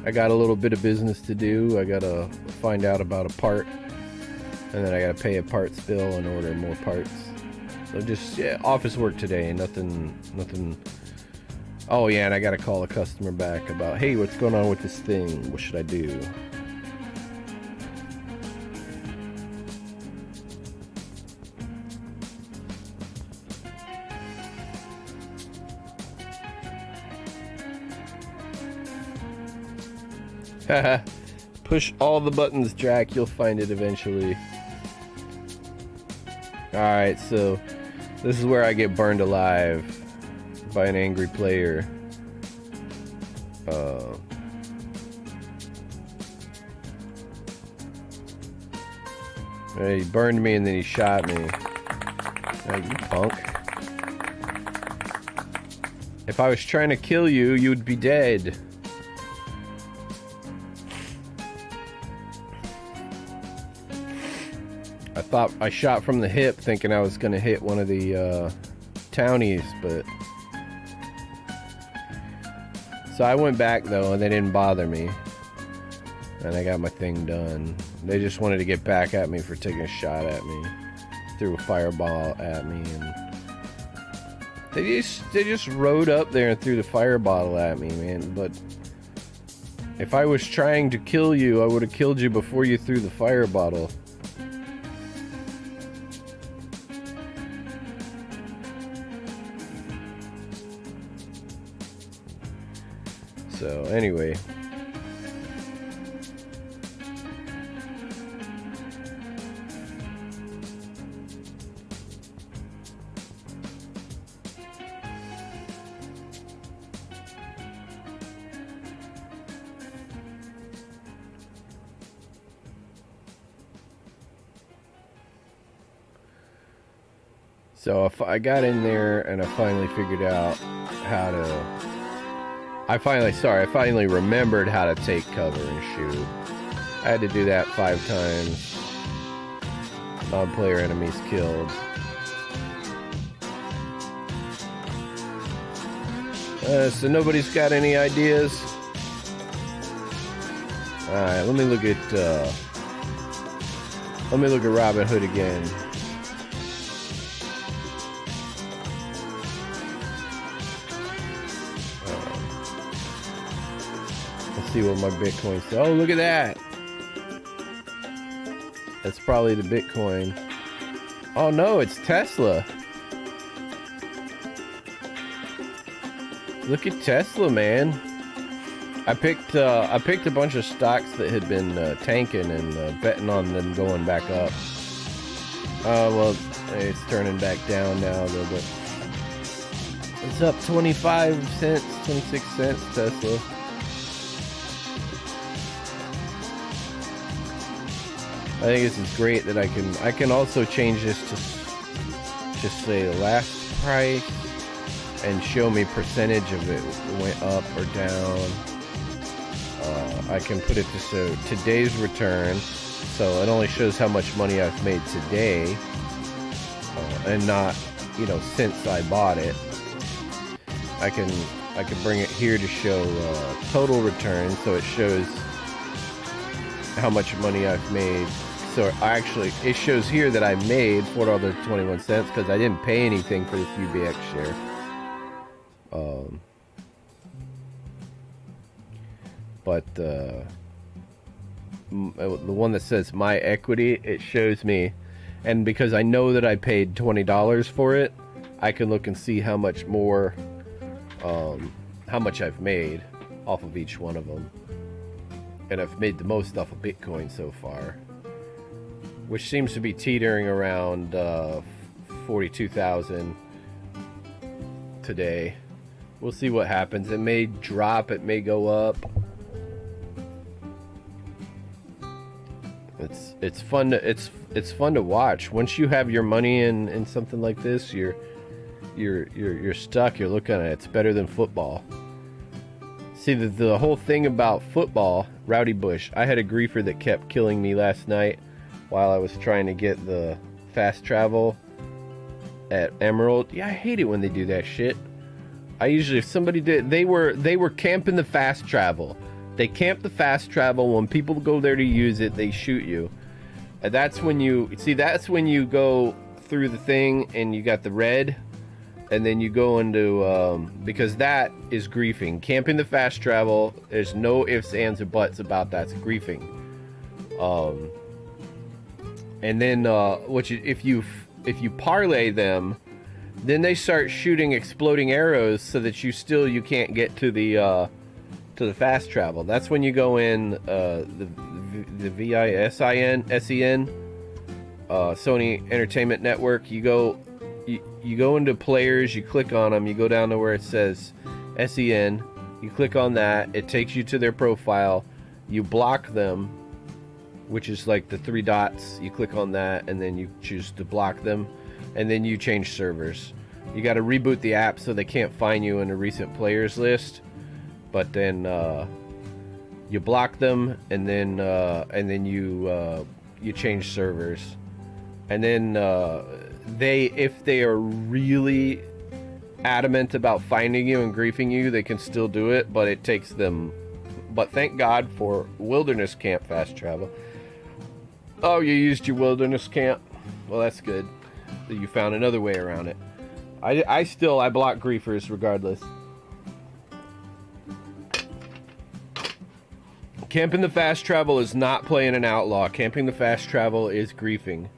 I got a little bit of business to do. I gotta find out about a part And then I gotta pay a parts bill and order more parts. So just, yeah, office work today, nothing. Oh yeah, and I gotta call a customer back about, hey, what's going on with this thing? What should I do? Haha. Push all the buttons, Drac. You'll find it eventually. Alright, so this is where I get burned alive by an angry player. He burned me and then he shot me. Oh, you punk. If I was trying to kill you, you would be dead. I thought I shot from the hip thinking I was gonna hit one of the townies, but so I went back though and they didn't bother me and I got my thing done. They just wanted to get back at me for taking a shot at me, threw a fireball at me, and they just rode up there and threw the fireball at me, man. But if I was trying to kill you, I would have killed you before you threw the fire bottle. So anyway, so if I got in there and I finally figured out how to. I finally remembered how to take cover and shoot. I had to do that 5 times. Non-player enemies killed. So nobody's got any ideas? Alright, let me look at Robin Hood again. See what my Bitcoin says. Oh, look at that. That's probably the Bitcoin. Oh no, it's Tesla. Look at Tesla, man. I picked a bunch of stocks that had been tanking and betting on them going back up. Well, it's turning back down now a little bit. It's up 25 cents, 26 cents, Tesla. I think this is great that I can also change this to just say last price and show me percentage of it went up or down. I can put it to so today's return, so it only shows how much money I've made today, and not, you know, since I bought it. I can bring it here to show total return, so it shows how much money I've made. So actually, it shows here that I made $4.21 because I didn't pay anything for this UBX share. But the one that says my equity, it shows me, and because I know that I paid $20 for it, I can look and see how much more, how much I've made off of each one of them. And I've made the most off of Bitcoin so far, which seems to be teetering around 42,000 today. We'll see what happens. It may drop, it may go up. It's fun to it's fun to watch. Once you have your money in something like this, you're stuck. You're looking at it. It's better than football. See, the whole thing about football, Rowdy Bush, I had a griefer that kept killing me last night while I was trying to get the fast travel at Emerald. Yeah, I hate it when they do that shit. I usually, if somebody did, they were camping the fast travel. They camp the fast travel. When people go there to use it, they shoot you. That's when you see. That's when you go through the thing and you got the red, and then you go into because that is griefing. Camping the fast travel. There's no ifs, ands, or buts about that. It's griefing. And then if you parlay them, then they start shooting exploding arrows so that you can't get to the fast travel. That's when you go in the VISIN SEN Sony Entertainment Network. You go into players, you click on them, you go down to where it says SEN, you click on that, it takes you to their profile, you block them, which is like the 3 dots, you click on that and then you choose to block them, and then you change servers. You got to reboot the app so they can't find you in a recent players list, but then you block them, and then you change servers, and then if they are really adamant about finding you and griefing you, they can still do it, but it takes them. But thank God for wilderness camp fast travel. Oh, you used your wilderness camp? Well, that's good. You found another way around it. I block griefers regardless. Camping the fast travel is not playing an outlaw. Camping the fast travel is griefing.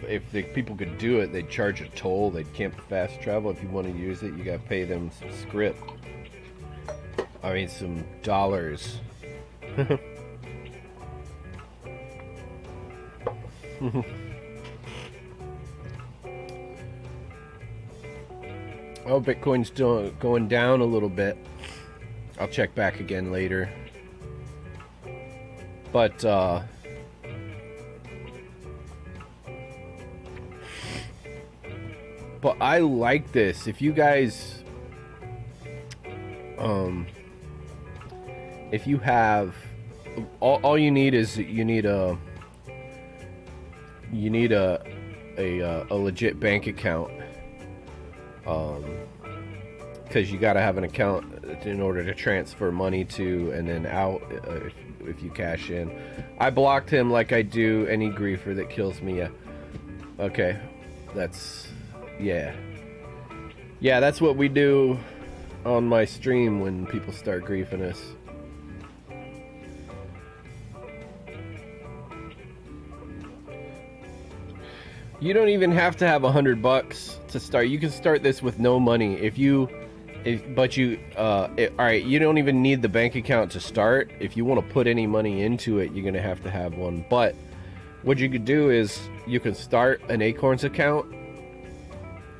If the people could do it, they'd charge a toll. They'd camp the fast travel. If you want to use it, you got to pay them some script. I mean, some dollars. Oh, Bitcoin's going down a little bit. I'll check back again later. But I like this. If you guys if you have all you need is you need a legit bank account, because you got to have an account in order to transfer money to and then out if you cash in. I blocked him like I do any griefer that kills me. Yeah. Okay, that's that's what we do on my stream when people start griefing us. You don't even have to have $100 to start. You can start this with no money. Alright, you don't even need the bank account to start. If you want to put any money into it, you're gonna have to have one. But what you could do is you can start an Acorns account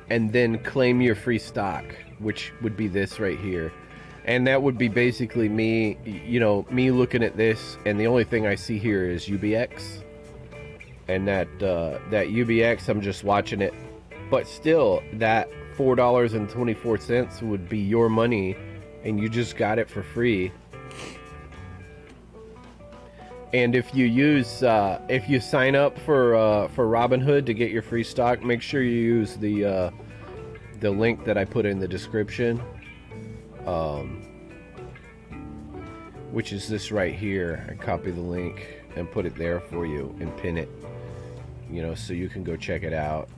and then claim your free stock, which would be this right here. And that would be basically me looking at this, and the only thing I see here is UBX. And that UBX, I'm just watching it. But still, that $4.24 would be your money, and you just got it for free. And if you sign up for Robinhood to get your free stock, make sure you use the link that I put in the description, which is this right here. I copy the link and put it there for you and pin it, so you can go check it out.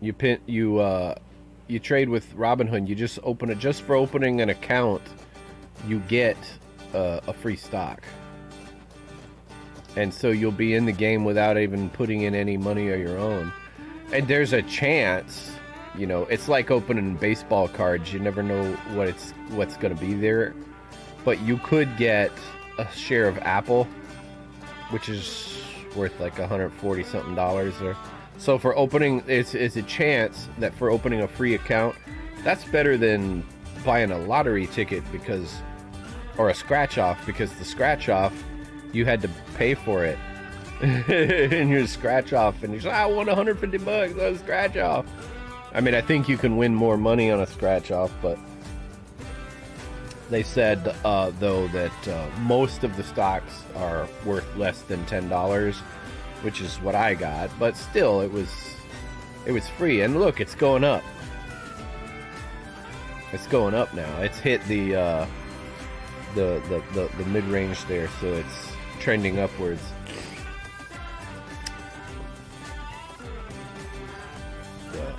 You trade with Robinhood. You just open it. Just for opening an account, you get a free stock, and so you'll be in the game without even putting in any money of your own. And there's a chance, it's like opening baseball cards. You never know what's going to be there, but you could get a share of Apple, which is worth like $140 something or so. For opening, it's a chance that for opening a free account, that's better than buying a lottery ticket or a scratch off, because the scratch off, you had to pay for it. And you scratch off and you're like, I won $150 on a scratch off. I mean, I think you can win more money on a scratch off, but they said though that most of the stocks are worth less than $10, which is what I got. But still, it was free. And look, it's going up. It's going up now. It's hit the mid-range there, so it's trending upwards. So,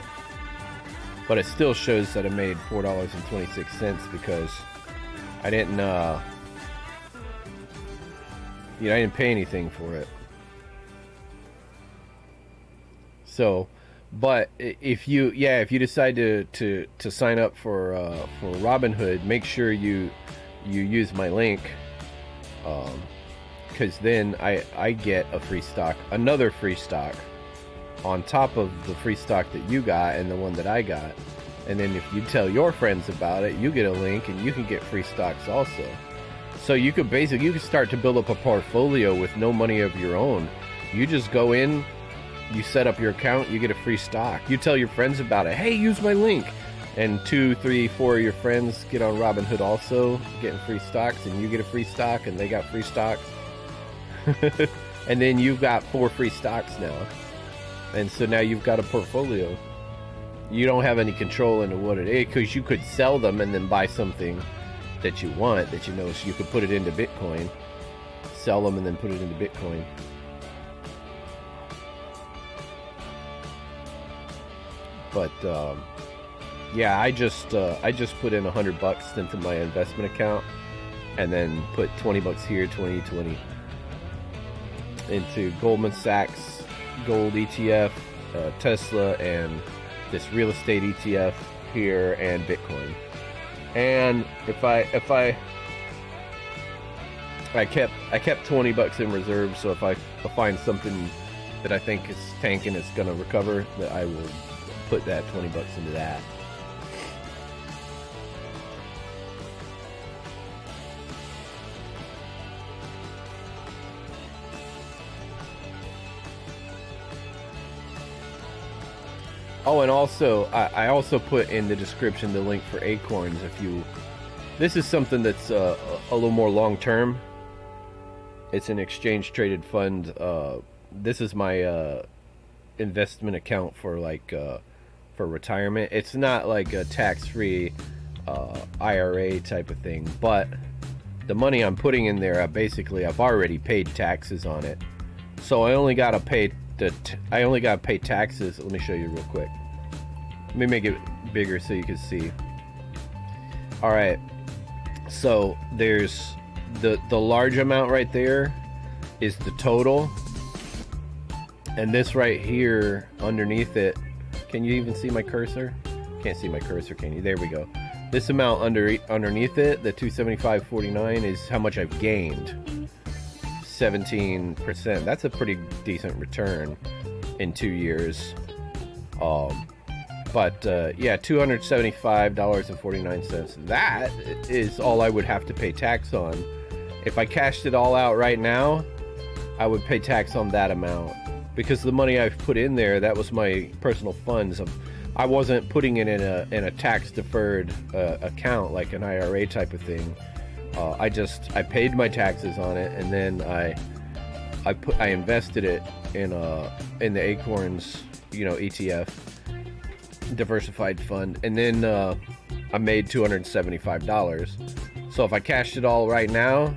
but it still shows that I made $4.26 because I didn't I didn't pay anything for it. So, but if you decide to sign up for Robinhood, make sure you use my link, because then I get a free stock, another free stock on top of the free stock that you got and the one that I got. And then if you tell your friends about it, you get a link and you can get free stocks also. So you could start to build up a portfolio with no money of your own. You just go in, you set up your account, you get a free stock. You tell your friends about it. Hey, use my link. And 2, 3, 4 of your friends get on Robinhood also, getting free stocks, and you get a free stock, and they got free stocks. And then you've got 4 free stocks now. And so now you've got a portfolio. You don't have any control into what it is, because you could sell them and then buy something that you want, that you know, so you could put it into Bitcoin. Sell them and then put it into Bitcoin. But yeah, I just put in $100 into my investment account, and then put $20 here, 20 into Goldman Sachs gold ETF, Tesla, and this real estate ETF here, and Bitcoin. And if I kept $20 in reserve, so if I find something that I think is tanking, it's gonna recover, that I will put that $20 into that. Oh, and also, I also put in the description the link for Acorns. This is something that's a little more long-term. It's an exchange-traded fund. This is my investment account for for retirement. It's not like a tax-free IRA type of thing, but the money I'm putting in there, I've already paid taxes on it, so I only gotta pay taxes. Let me show you real quick. Let me make it bigger so you can see. All right, so there's the large amount right there is the total, and this right here underneath it, can you even see my cursor? Can't see my cursor, can you? There we go. This amount underneath it, the 275.49, is how much I've gained. 17%. That's a pretty decent return in 2 years. But yeah, $275.49. That is all I would have to pay tax on. If I cashed it all out right now, I would pay tax on that amount, because the money I've put in there, that was my personal funds. I wasn't putting it in a tax deferred account like an IRA type of thing. I paid my taxes on it, and then I invested it in the Acorns, ETF, diversified fund, and then I made $275. So if I cashed it all right now,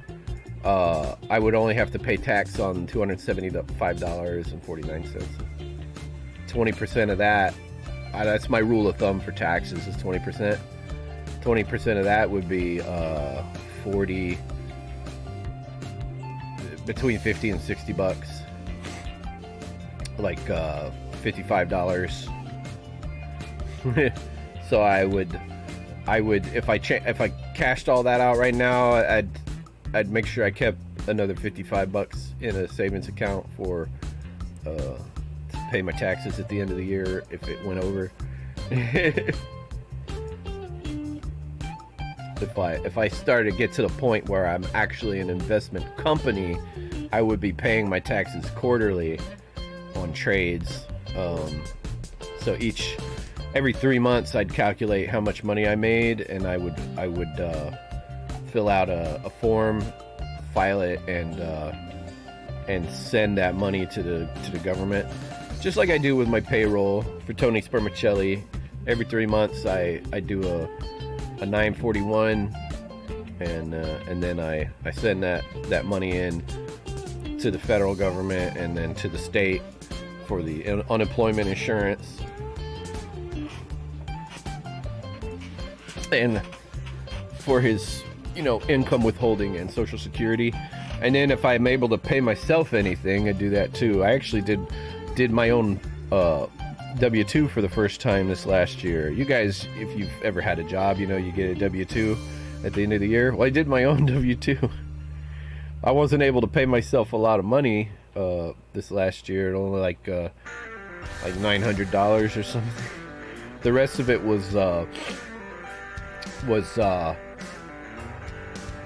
I would only have to pay tax on $275.49. 20% of that, that's my rule of thumb for taxes, is 20%. 20% of that would be between 50 and 60 bucks, like $55. So I would if I cashed all that out right now, I'd make sure I kept another 55 bucks in a savings account for to pay my taxes at the end of the year if it went over. If I started to get to the point where I'm actually an investment company, I would be paying my taxes quarterly on trades. So every 3 months I'd calculate how much money I made, and I would fill out a form, file it, and send that money to the government, just like I do with my payroll for Tony Spermicelli. Every 3 months I do a 941, and then I send that money in to the federal government and then to the state for the unemployment insurance and for his, you know, income withholding and Social Security. And then if I'm able to pay myself anything, I do that too. I actually did my own W-2 for the first time this last year. You guys, if you've ever had a job, you know you get a W-2 at the end of the year. Well, I did my own W-2. I wasn't able to pay myself a lot of money this last year. It only like $900 or something. The rest of it was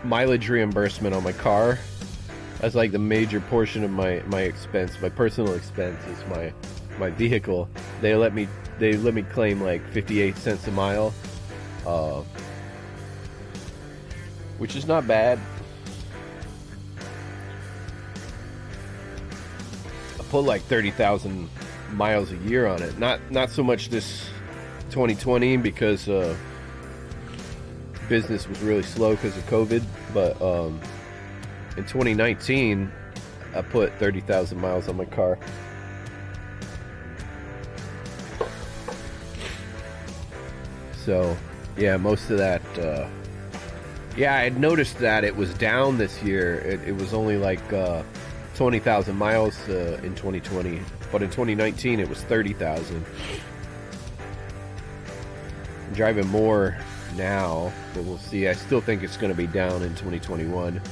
mileage reimbursement on my car. That's like the major portion of my expense. My personal expense is my vehicle. They let me claim like 58 cents a mile, which is not bad. I put like 30,000 miles a year on it. Not so much this 2020 because business was really slow because of COVID, but in 2019 I put 30,000 miles on my car. So yeah, most of that yeah, I had noticed that it was down this year. It was only like 20,000 miles in 2020, but in 2019 it was 30,000. I'm driving more now, but we'll see. I still think it's going to be down in 2021.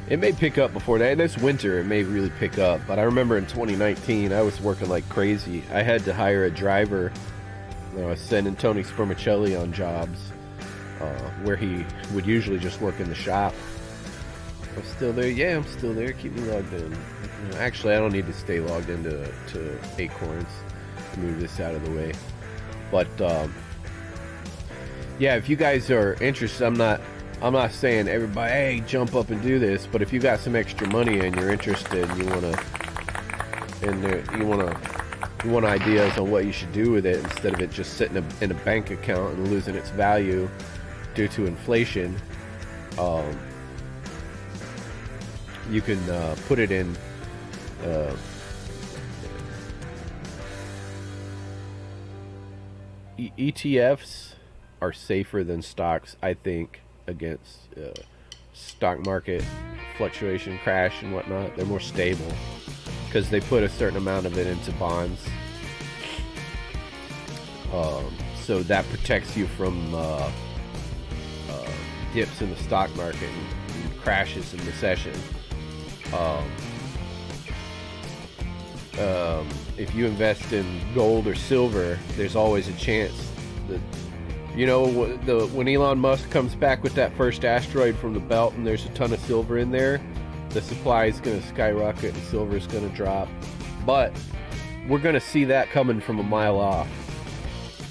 It may pick up before that. This winter it may really pick up, but I remember in 2019 I was working like crazy. I had to hire a driver. I was sending Tony Spermicelli on jobs where he would usually just work in the shop. I'm still there. Yeah, I'm still there. Keep me logged in. Actually, I don't need to stay logged into Acorns. Move this out of the way. But yeah, if you guys are interested, I'm not saying everybody, hey, jump up and do this. But if you got some extra money and you're interested, and you want ideas on what you should do with it instead of it just sitting in a bank account and losing its value due to inflation, you can put it in ETFs are safer than stocks, I think, against stock market fluctuation, crash and whatnot. They're more stable because they put a certain amount of it into bonds, so that protects you from dips in the stock market and crashes and recession. If you invest in gold or silver, there's always a chance that, you know, when Elon Musk comes back with that first asteroid from the belt and there's a ton of silver in there, the supply is going to skyrocket and silver is going to drop. But we're going to see that coming from a mile off.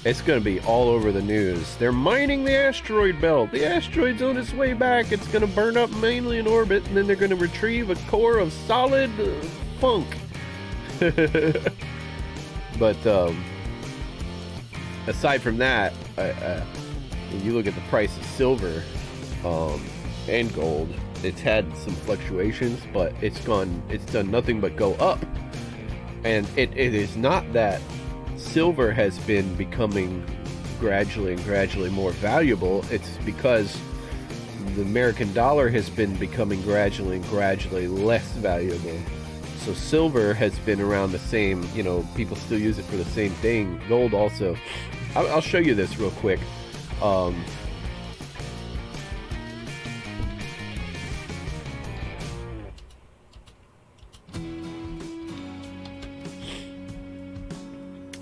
It's going to be all over the news. They're mining the asteroid belt. The asteroid's on its way back. It's going to burn up mainly in orbit, and then they're going to retrieve a core of solid funk. But aside from that, when you look at the price of silver and gold, it's had some fluctuations, but it's done nothing but go up. And it is not that silver has been becoming gradually more valuable. It's because the American dollar has been becoming gradually less valuable. So silver has been around the same, you know, people still use it for the same thing. Gold also. I'll show you this real quick.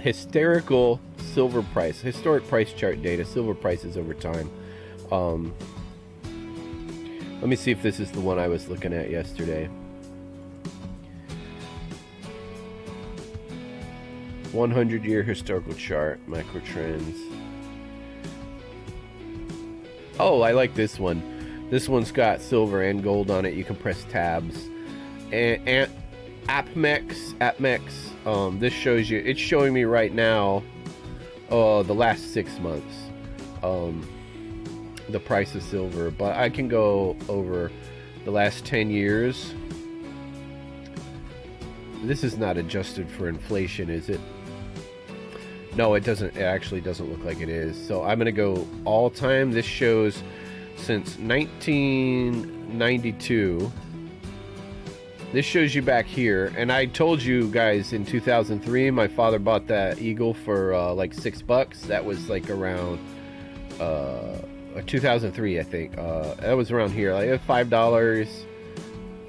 Historical silver price, historic price chart data, silver prices over time. Let me see if this is the one I was looking at yesterday. 100-year historical chart, macro trends. Oh, I like this one. This one's got silver and gold on it. You can press tabs. And APMEX. This shows you. It's showing me right now. The last 6 months. the price of silver, but I can go over the last 10 years. This is not adjusted for inflation, is it? No, it doesn't. It actually doesn't look like it is. So I'm gonna go all time. This shows since 1992. This shows you back here, and I told you guys in 2003 my father bought that Eagle for like $6. That was like around 2003, I think. That was around here, like $5.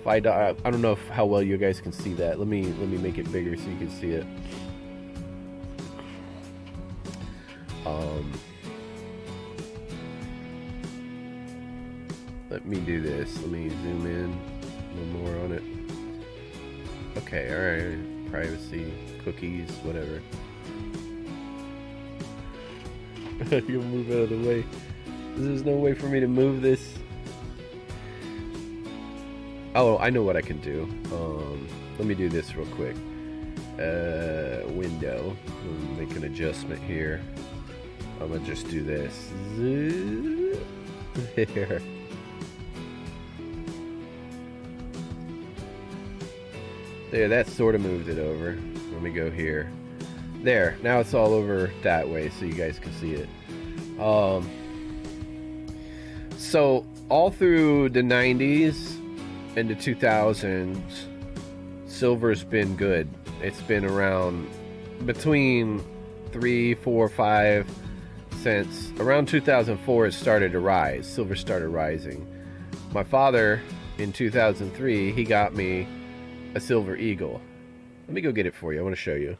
I don't know how well you guys can see that. Let me make it bigger so you can see it. Let me do this. Let me zoom in a little more on it. Okay, alright. Privacy, cookies, whatever. You'll move out of the way. There's no way for me to move this. Oh, I know what I can do. Let me do this real quick. Window. We'll make an adjustment here. I'm gonna just do this. There. There, that sort of moved it over. Let me go here. There, now it's all over that way so you guys can see it. So, all through the 90s and the 2000s, silver's been good. It's been around between 3, 4, 5 cents. Around 2004 it started to rise. Silver started rising. My father, in 2003, he got me a silver eagle. Let me go get it for you. I want to show you.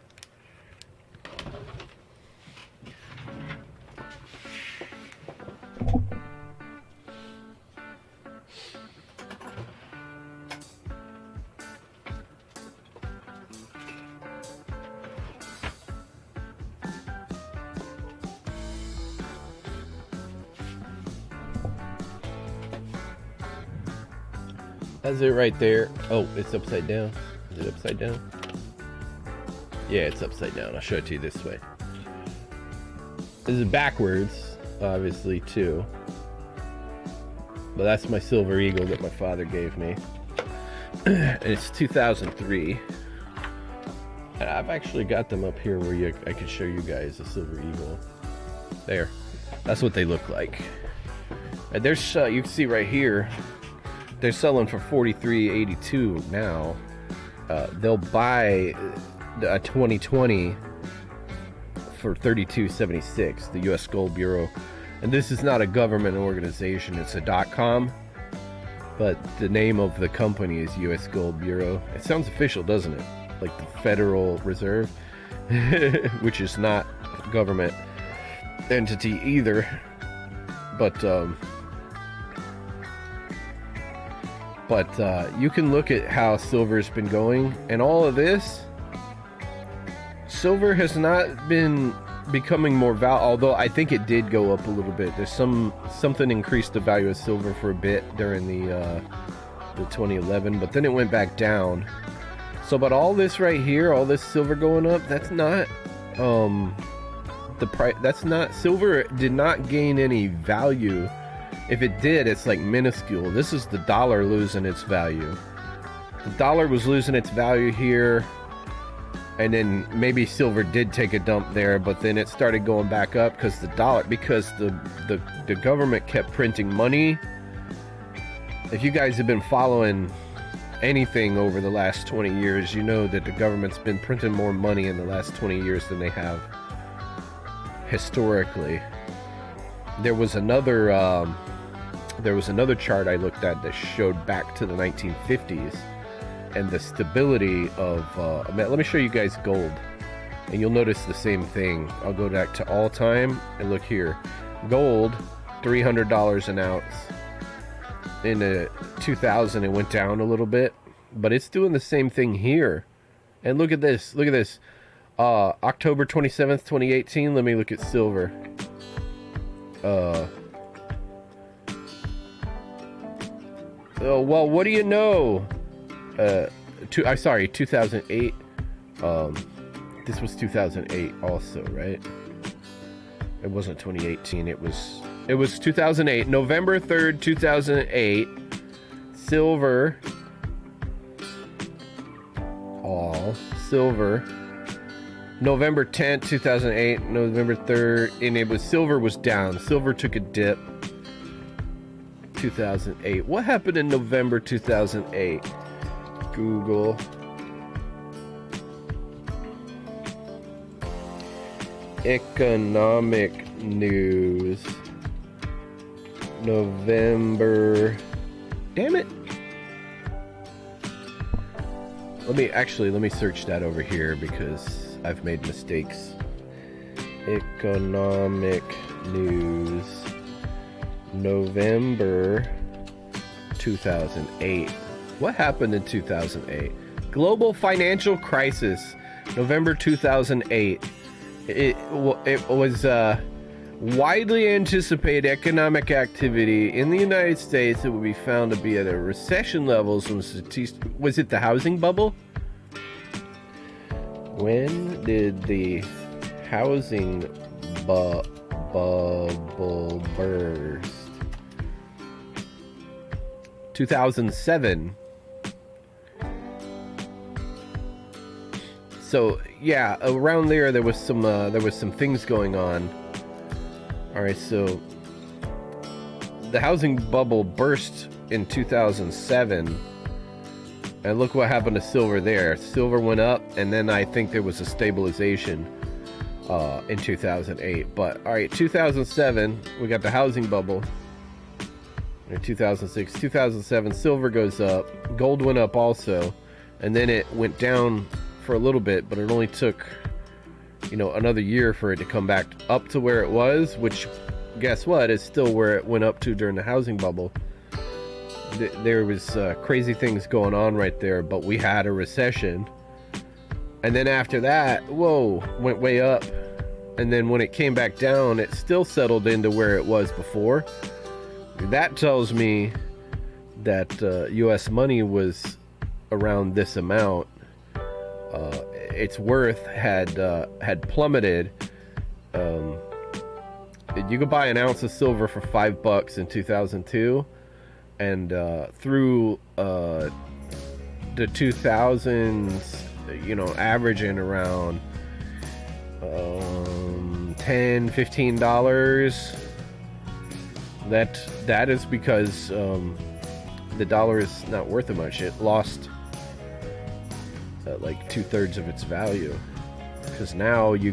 That's it right there. Oh, it's upside down. Is it upside down? Yeah, it's upside down. I'll show it to you this way. This is backwards, obviously, too. But that's my silver eagle that my father gave me. And it's 2003. And I've actually got them up here where I can show you guys a silver eagle. There. That's what they look like. And there's, you can see right here, they're selling for $43.82 now. They'll buy a 2020 for $32.76. The U.S. Gold Bureau, and this is not a government organization; it's a .com. But the name of the company is U.S. Gold Bureau. It sounds official, doesn't it? Like the Federal Reserve, which is not a government entity either. But you can look at how silver's been going, and all of this, silver has not been becoming more although I think it did go up a little bit. There's something increased the value of silver for a bit during the 2011, but then it went back down. So, but all this right here, all this silver going up, that's not the price. That's not, silver did not gain any value. If it did, it's like minuscule. This is the dollar losing its value. The dollar was losing its value here, and then maybe silver did take a dump there, but then it started going back up because the government kept printing money. If you guys have been following anything over the last 20 years, you know that the government's been printing more money in the last 20 years than they have historically. There was another chart I looked at that showed back to the 1950s and the stability of let me show you guys gold, and you'll notice the same thing. I'll go back to all time and look here. Gold, $300 an ounce. In 2000 it went down a little bit, but it's doing the same thing here. And look at this, October 27th 2018. Let me look at silver. Oh, well, what do you know? 2008. This was 2008 also, right? It wasn't 2018. It was It was 2008, November 3rd, 2008. Silver. All silver. November 10th, 2008, November 3rd, and it was silver was down. Silver took a dip. 2008. What happened in November 2008? Google. Economic news. November. Damn it. Let me search that over here because I've made mistakes. Economic news. November 2008. What happened in 2008? Global financial crisis. November 2008. It was widely anticipated economic activity in the United States that would be found to be at a recession levels. Was it the housing bubble? When did the housing bubble burst? 2007. So yeah, around there was some things going on. All right, so the housing bubble burst in 2007, and look what happened to silver there. Silver went up, and then I think there was a stabilization in 2008. But all right, 2007, we got the housing bubble. In 2006, 2007, silver goes up, gold went up also, and then it went down for a little bit, but it only took, another year for it to come back up to where it was, which, guess what, is still where it went up to during the housing bubble. There was crazy things going on right there, but we had a recession. And then after that, went way up. And then when it came back down, it still settled into where it was before. That tells me that U.S. money was around this amount. Its worth had plummeted. You could buy an ounce of silver for $5 in 2002, and through the 2000s, averaging around $10-15. That is because the dollar is not worth much. It lost like 2/3 of its value, because now you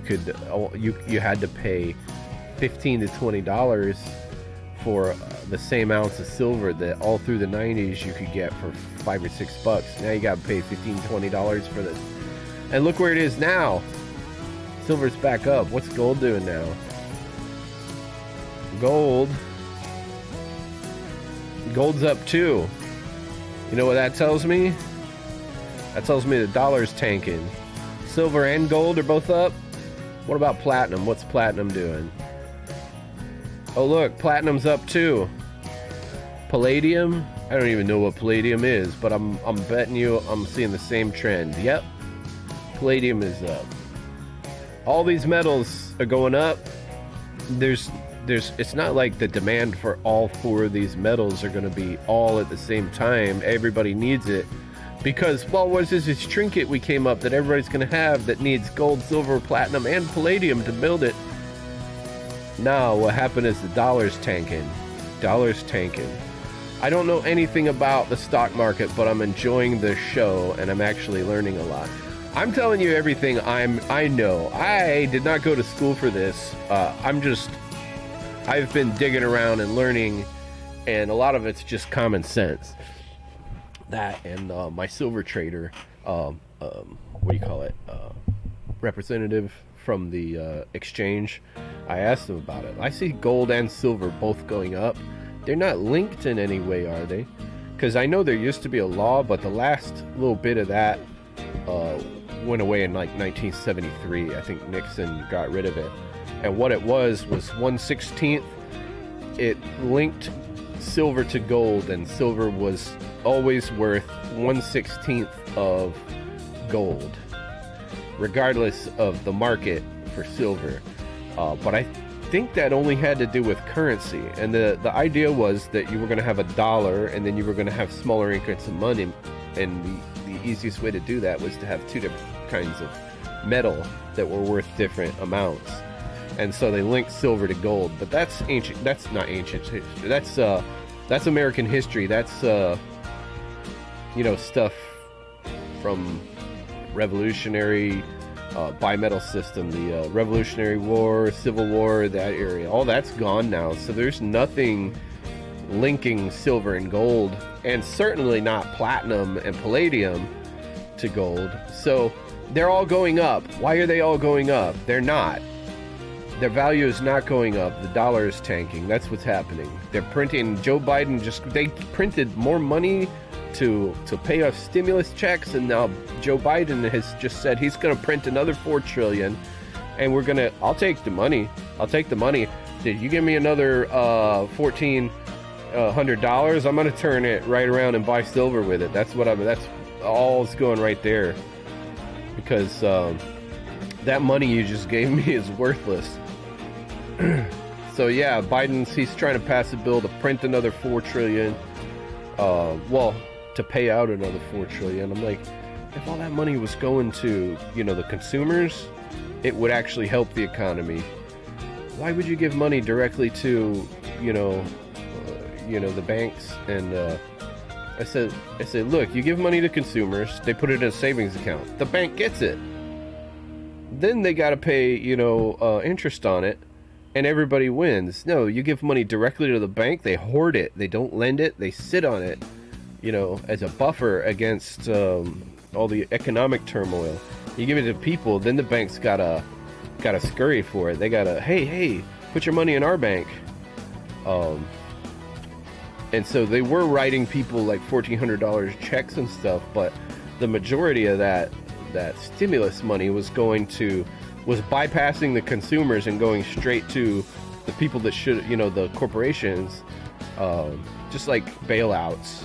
had to pay $15 to $20 for the same ounce of silver that all through the 90s you could get for $5 or $6. Now you got to pay $15-20 for this, and look where it is now. Silver's back up. What's gold doing now? Gold's up too. You know what that tells me? That tells me the dollar's tanking. Silver and gold are both up. What about platinum? What's platinum doing? Oh look, platinum's up too. Palladium? I don't even know what palladium is, but I'm betting you I'm seeing the same trend. Yep. Palladium is up. All these metals are going up. It's not like the demand for all four of these metals are going to be all at the same time. Everybody needs it. Because, what's this trinket we came up that everybody's going to have that needs gold, silver, platinum, and palladium to build it? Now, what happened is the dollar's tanking. I don't know anything about the stock market, but I'm enjoying this show, and I'm actually learning a lot. I'm telling you everything I know. I did not go to school for this. I've been digging around and learning, and a lot of it's just common sense. That and my silver trader, representative from the exchange, I asked him about it. I see gold and silver both going up. They're not linked in any way, are they? Because I know there used to be a law, but the last little bit of that went away in like 1973. I think Nixon got rid of it. And what it was 1/16. It linked silver to gold, and silver was always worth 1/16 of gold, regardless of the market for silver. But I think that only had to do with currency, and the idea was that you were going to have a dollar, and then you were going to have smaller increments of money, and the easiest way to do that was to have two different kinds of metal that were worth different amounts. And so they linked silver to gold. But that's ancient. That's not ancient history. That's American history. That's stuff from Revolutionary bimetal system, the Revolutionary War, Civil War, that area. All that's gone now. So there's nothing linking silver and gold, and certainly not platinum and palladium to gold. So they're all going up. Why are they all going up? They're not. Their value is not going up. The dollar is tanking. That's what's happening. They're printing. Joe Biden they printed more money to pay off stimulus checks, and now Joe Biden has just said he's going to print another $4 trillion, and I'll take the money. Did you give me another $1,400? I'm going to turn it right around and buy silver with it. That's all it's going right there, because that money you just gave me is worthless. So yeah, he's trying to pass a bill to print another $4 trillion. To pay out another $4 trillion. I'm like, if all that money was going to, the consumers, it would actually help the economy. Why would you give money directly to, the banks? And I said, look, you give money to consumers, they put it in a savings account. The bank gets it. Then they got to pay, interest on it, and everybody wins. No, you give money directly to the bank, they hoard it. They don't lend it, they sit on it, as a buffer against all the economic turmoil. You give it to people, then the bank's gotta scurry for it. They gotta, hey, put your money in our bank. And so they were writing people like $1,400 checks and stuff, but the majority of that stimulus money was bypassing the consumers and going straight to the people that should, the corporations, just like bailouts,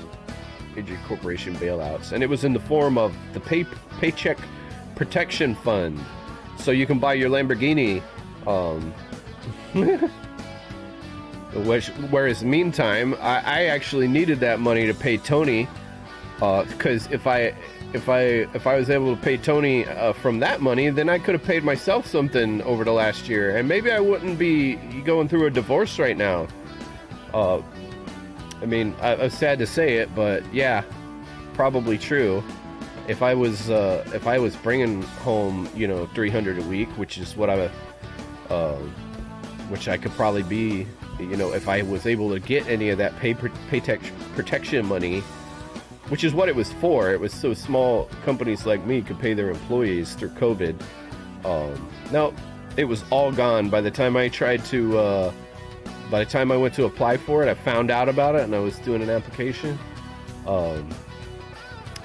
major corporation bailouts. And it was in the form of the Paycheck Protection Fund. So you can buy your Lamborghini, whereas meantime, I actually needed that money to pay Tony, because if I was able to pay Tony from that money, then I could have paid myself something over the last year, and maybe I wouldn't be going through a divorce right now. I'm sad to say it, but yeah, probably true. If I was bringing home, $300 a week, which is what which I could probably be, if I was able to get any of that paycheck protection money, which is what it was for. It was so small companies like me could pay their employees through COVID. Now, it was all gone by the time I went to apply for it. I found out about it, and I was doing an application.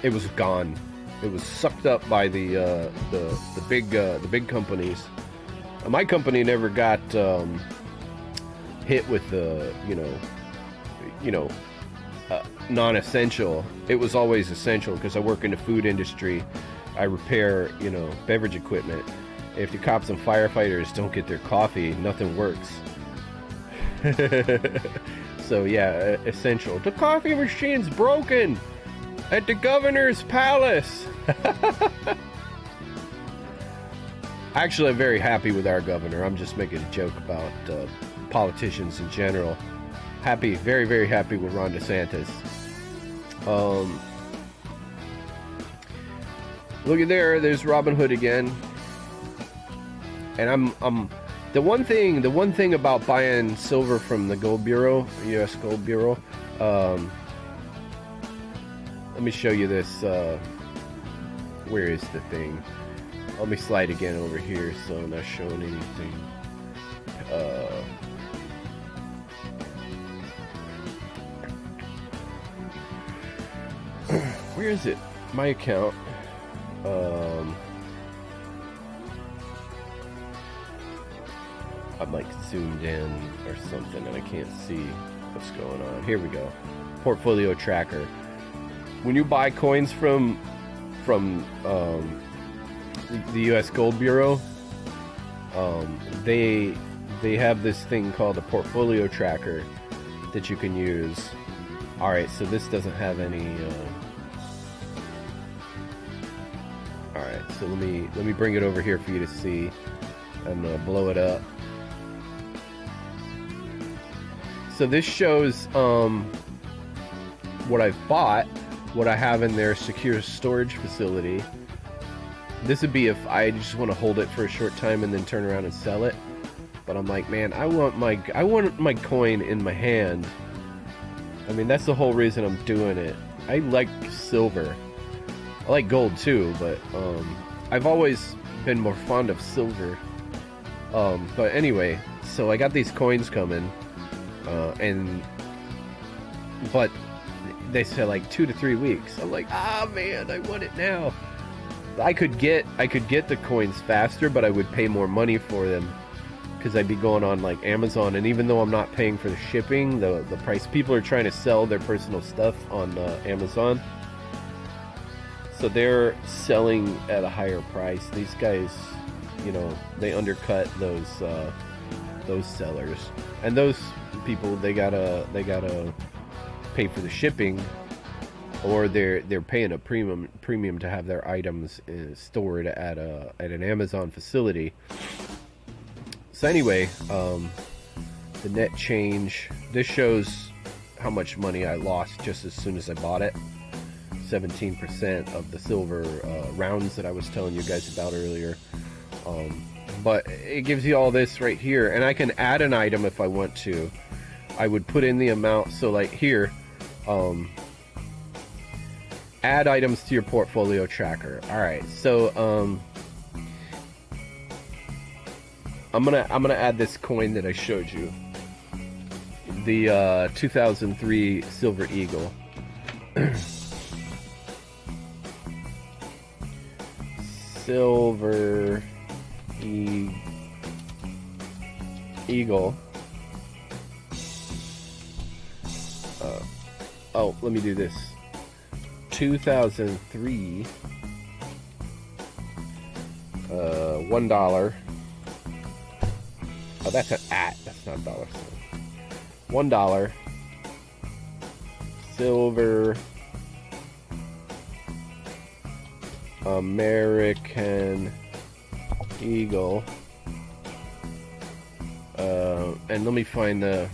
It was gone. It was sucked up by the big companies. My company never got hit with the non-essential. It was always essential because I work in the food industry. I repair beverage equipment. If the cops and firefighters don't get their coffee, nothing works. So yeah, essential. The coffee machine's broken at the governor's palace. Actually, I'm very happy with our governor. I'm just making a joke about politicians in general. Happy, very, very happy with Ron DeSantis. Look at there's Robin Hood again. And I'm the one thing about buying silver from the Gold Bureau, U.S. Gold Bureau. Let me show you this. Where is the thing? Let me slide again over here so I'm not showing anything. Where is it? My account. I'm like zoomed in or something and I can't see what's going on. Here we go. Portfolio tracker. When you buy coins from the U.S. Gold Bureau, they they have this thing called a portfolio tracker that you can use. Alright, so this doesn't have any... Alright, so let me bring it over here for you to see. I'm gonna blow it up. So this shows what I've bought, what I have in their secure storage facility. This would be if I just want to hold it for a short time and then turn around and sell it. But I'm like, man, I want my coin in my hand. I mean, that's the whole reason I'm doing it. I like silver. I like gold too, but I've always been more fond of silver. But anyway, so I got these coins coming, but they said like 2 to 3 weeks. I'm like, ah, man, I want it now. I could get the coins faster, but I would pay more money for them because I'd be going on like Amazon, and even though I'm not paying for the shipping, the price, people are trying to sell their personal stuff on Amazon, so they're selling at a higher price. These guys, you know, they undercut those sellers, and those people, they gotta pay for the shipping, or they're paying a premium to have their items stored at an Amazon facility. So anyway, the net change, this shows how much money I lost just as soon as I bought it. 17% of the silver rounds that I was telling you guys about earlier. But it gives you all this right here, and I can add an item if I want to. I would put in the amount, so like here, add items to your portfolio tracker. Alright, so I'm gonna add this coin that I showed you, the 2003 Silver Eagle. Silver Eagle. Oh, let me do this. 2003. $1. Oh, that's an at. That's not dollar. $1. Silver American Eagle. And let me find the...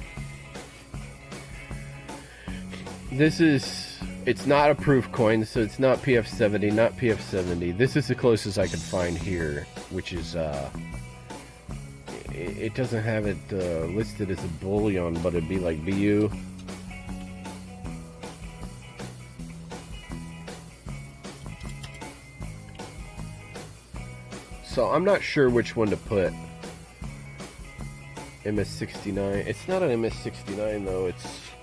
This is... It's not a proof coin, so it's not PF70, not PF70. This is the closest I could find here, which is, it doesn't have it listed as a bullion, but it'd be like BU. So I'm not sure which one to put. MS69. It's not an MS69 though.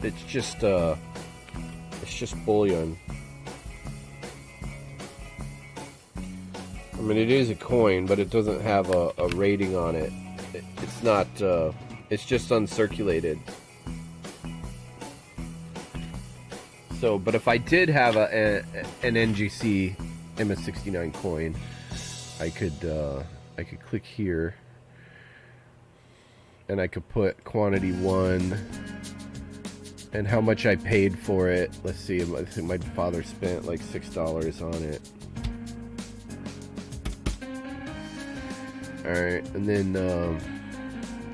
It's just bullion. I mean, it is a coin, but it doesn't have a rating on it. It's not. It's just uncirculated. So, but if I did have an NGC MS69 coin, I could click here, and I could put quantity 1 and how much I paid for it. Let's see, I think my father spent like $6 on it. Alright, and then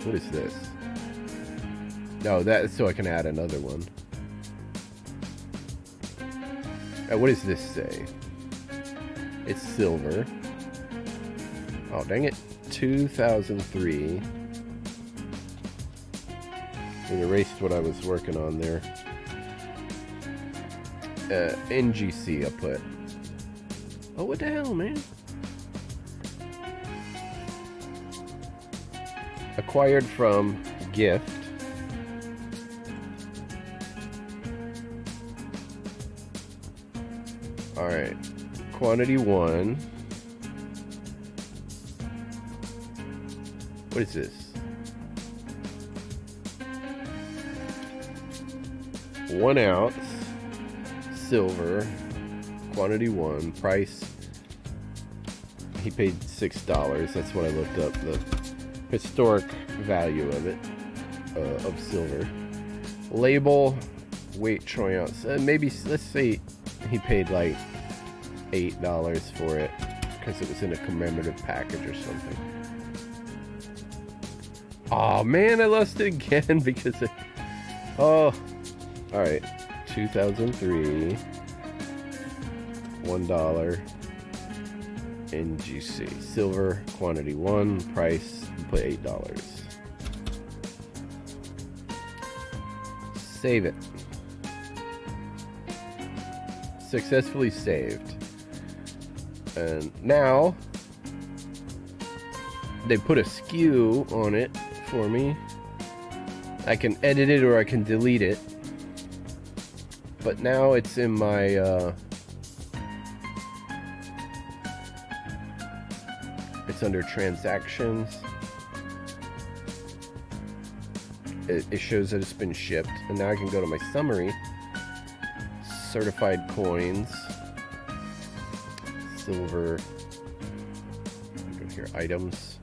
what is this? No, that's so I can add another one. What does this say? It's silver. Oh, dang it. 2003. It erased what I was working on there. NGC I put. Oh, what the hell, man? Acquired from gift. Alright. Quantity 1. What is this? 1 ounce. Silver. Quantity 1. Price. He paid $6. That's what I looked up. The historic value of it, of silver. Label, weight troy ounce. Maybe, let's say he paid like $8 for it because it was in a commemorative package or something. Oh man, I lost it again because it... Oh, alright. 2003. $1. NGC. Silver, quantity 1. Price, put $8. Save it. Successfully saved. And now they put a SKU on it for me. I can edit it or I can delete it. But now it's in my it's under transactions. It shows that it's been shipped, and now I can go to my summary. Certified coins, silver. Go here, items.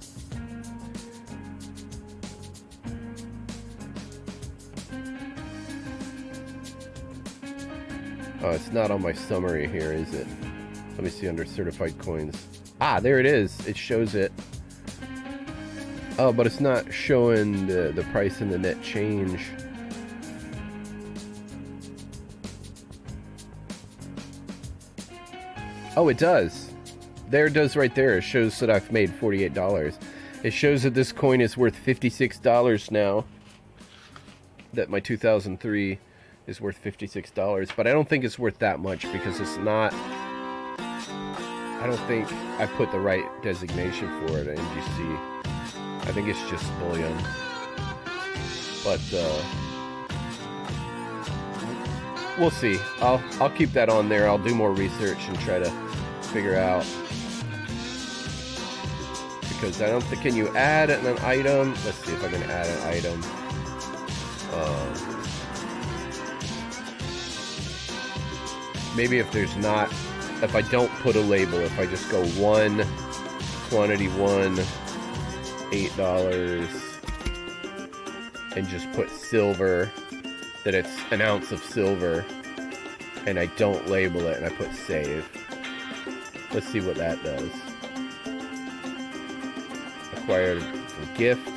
Oh, it's not on my summary here, is it? Let me see under certified coins. Ah, there it is. It shows it. Oh, but it's not showing the price and the net change. Oh, it does. There it does right there. It shows that I've made $48. It shows that this coin is worth $56 now. That my 2003 is worth $56. But I don't think it's worth that much because it's not... I don't think I put the right designation for it at NGC. I think it's just bullion. But we'll see. I'll keep that on there. I'll do more research and try to figure out, because I don't think, can you add an item? Let's see if I can add an item. Maybe if there's not, if I don't put a label, if I just go 1, quantity 1, $8, and just put silver, that it's an ounce of silver, and I don't label it, and I put save. Let's see what that does. Acquired a gift.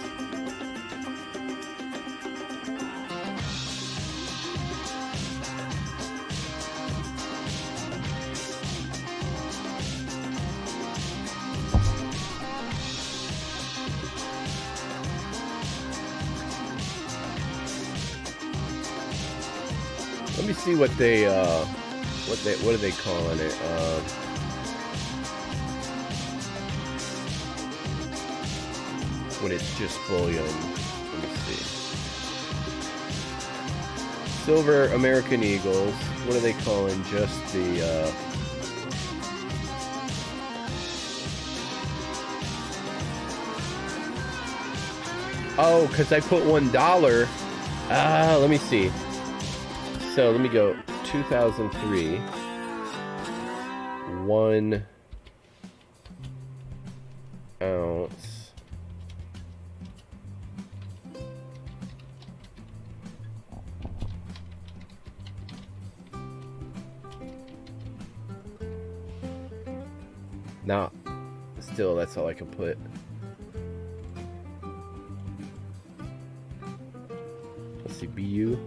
Let me see what they what are they calling it? When it's just bullion. Let me see. Silver American Eagles. What are they calling just the Oh, because I put $1. Let me see. So let me go 2003, 1 ounce. Now, still, that's all I can put. Let's see, BU.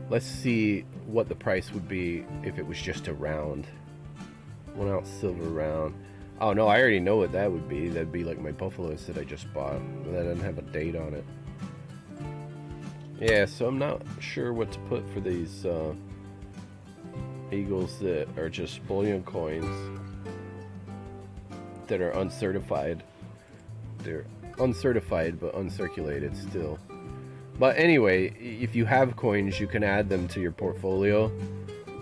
Let's see what the price would be if it was just a round. 1 ounce silver round. Oh no, I already know what that would be. That'd be like my buffaloes that I just bought. That doesn't have a date on it. Yeah, so I'm not sure what to put for these eagles that are just bullion coins that are uncertified. They're uncertified but uncirculated still. But anyway, if you have coins, you can add them to your portfolio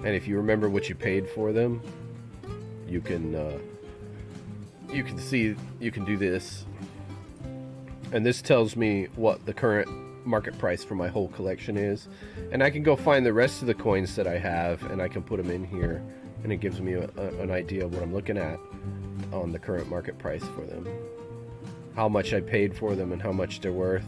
And if you remember what you paid for them, you can see, you can do this. And this tells me what the current market price for my whole collection is. And I can go find the rest of the coins that I have, and I can put them in here. And it gives me an idea of what I'm looking at on the current market price for them. How much I paid for them and how much they're worth.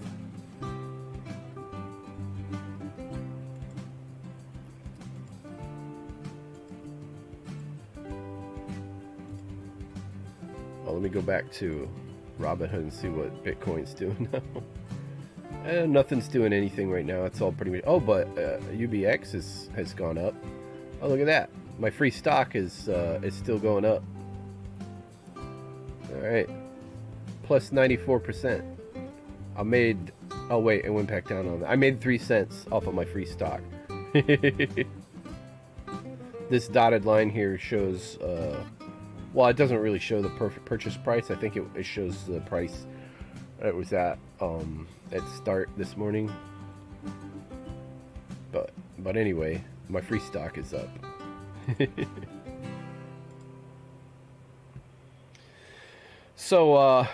Well, let me go back to Robinhood and see what Bitcoin's doing now. Nothing's doing anything right now. It's all pretty much... Oh, but UBX has gone up. Oh, look at that. My free stock is still going up. Alright. Plus 94%. I made... Oh, wait. It went back down on that. I made 3 cents off of my free stock. This dotted line here shows... well, it doesn't really show the perfect purchase price. I think it shows the price it was at start this morning. But anyway, my free stock is up. So, all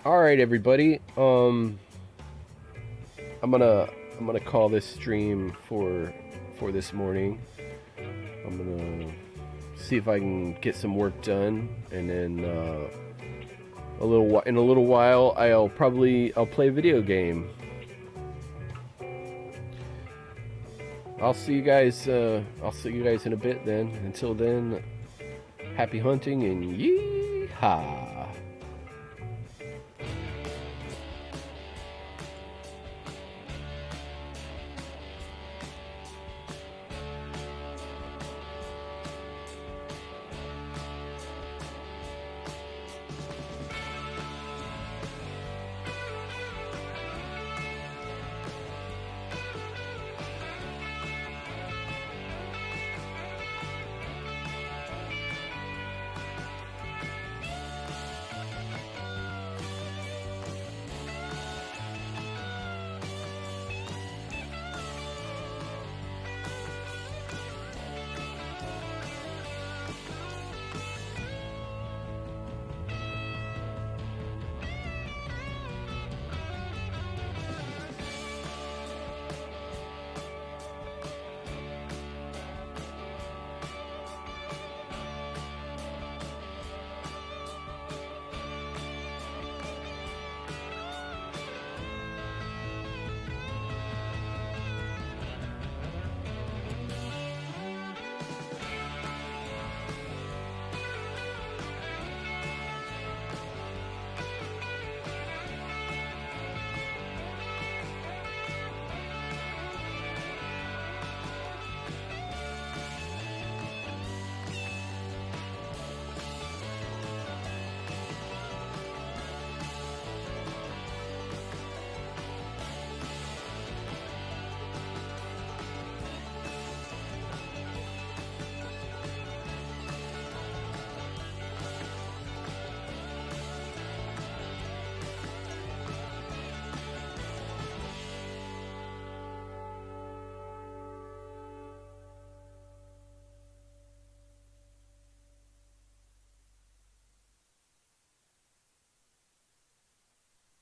right, everybody. I'm gonna call this stream for this morning. I'm gonna see if I can get some work done, and then in a little while I'll play a video game. I'll see you guys in a bit then. Until then, happy hunting and yee-haw.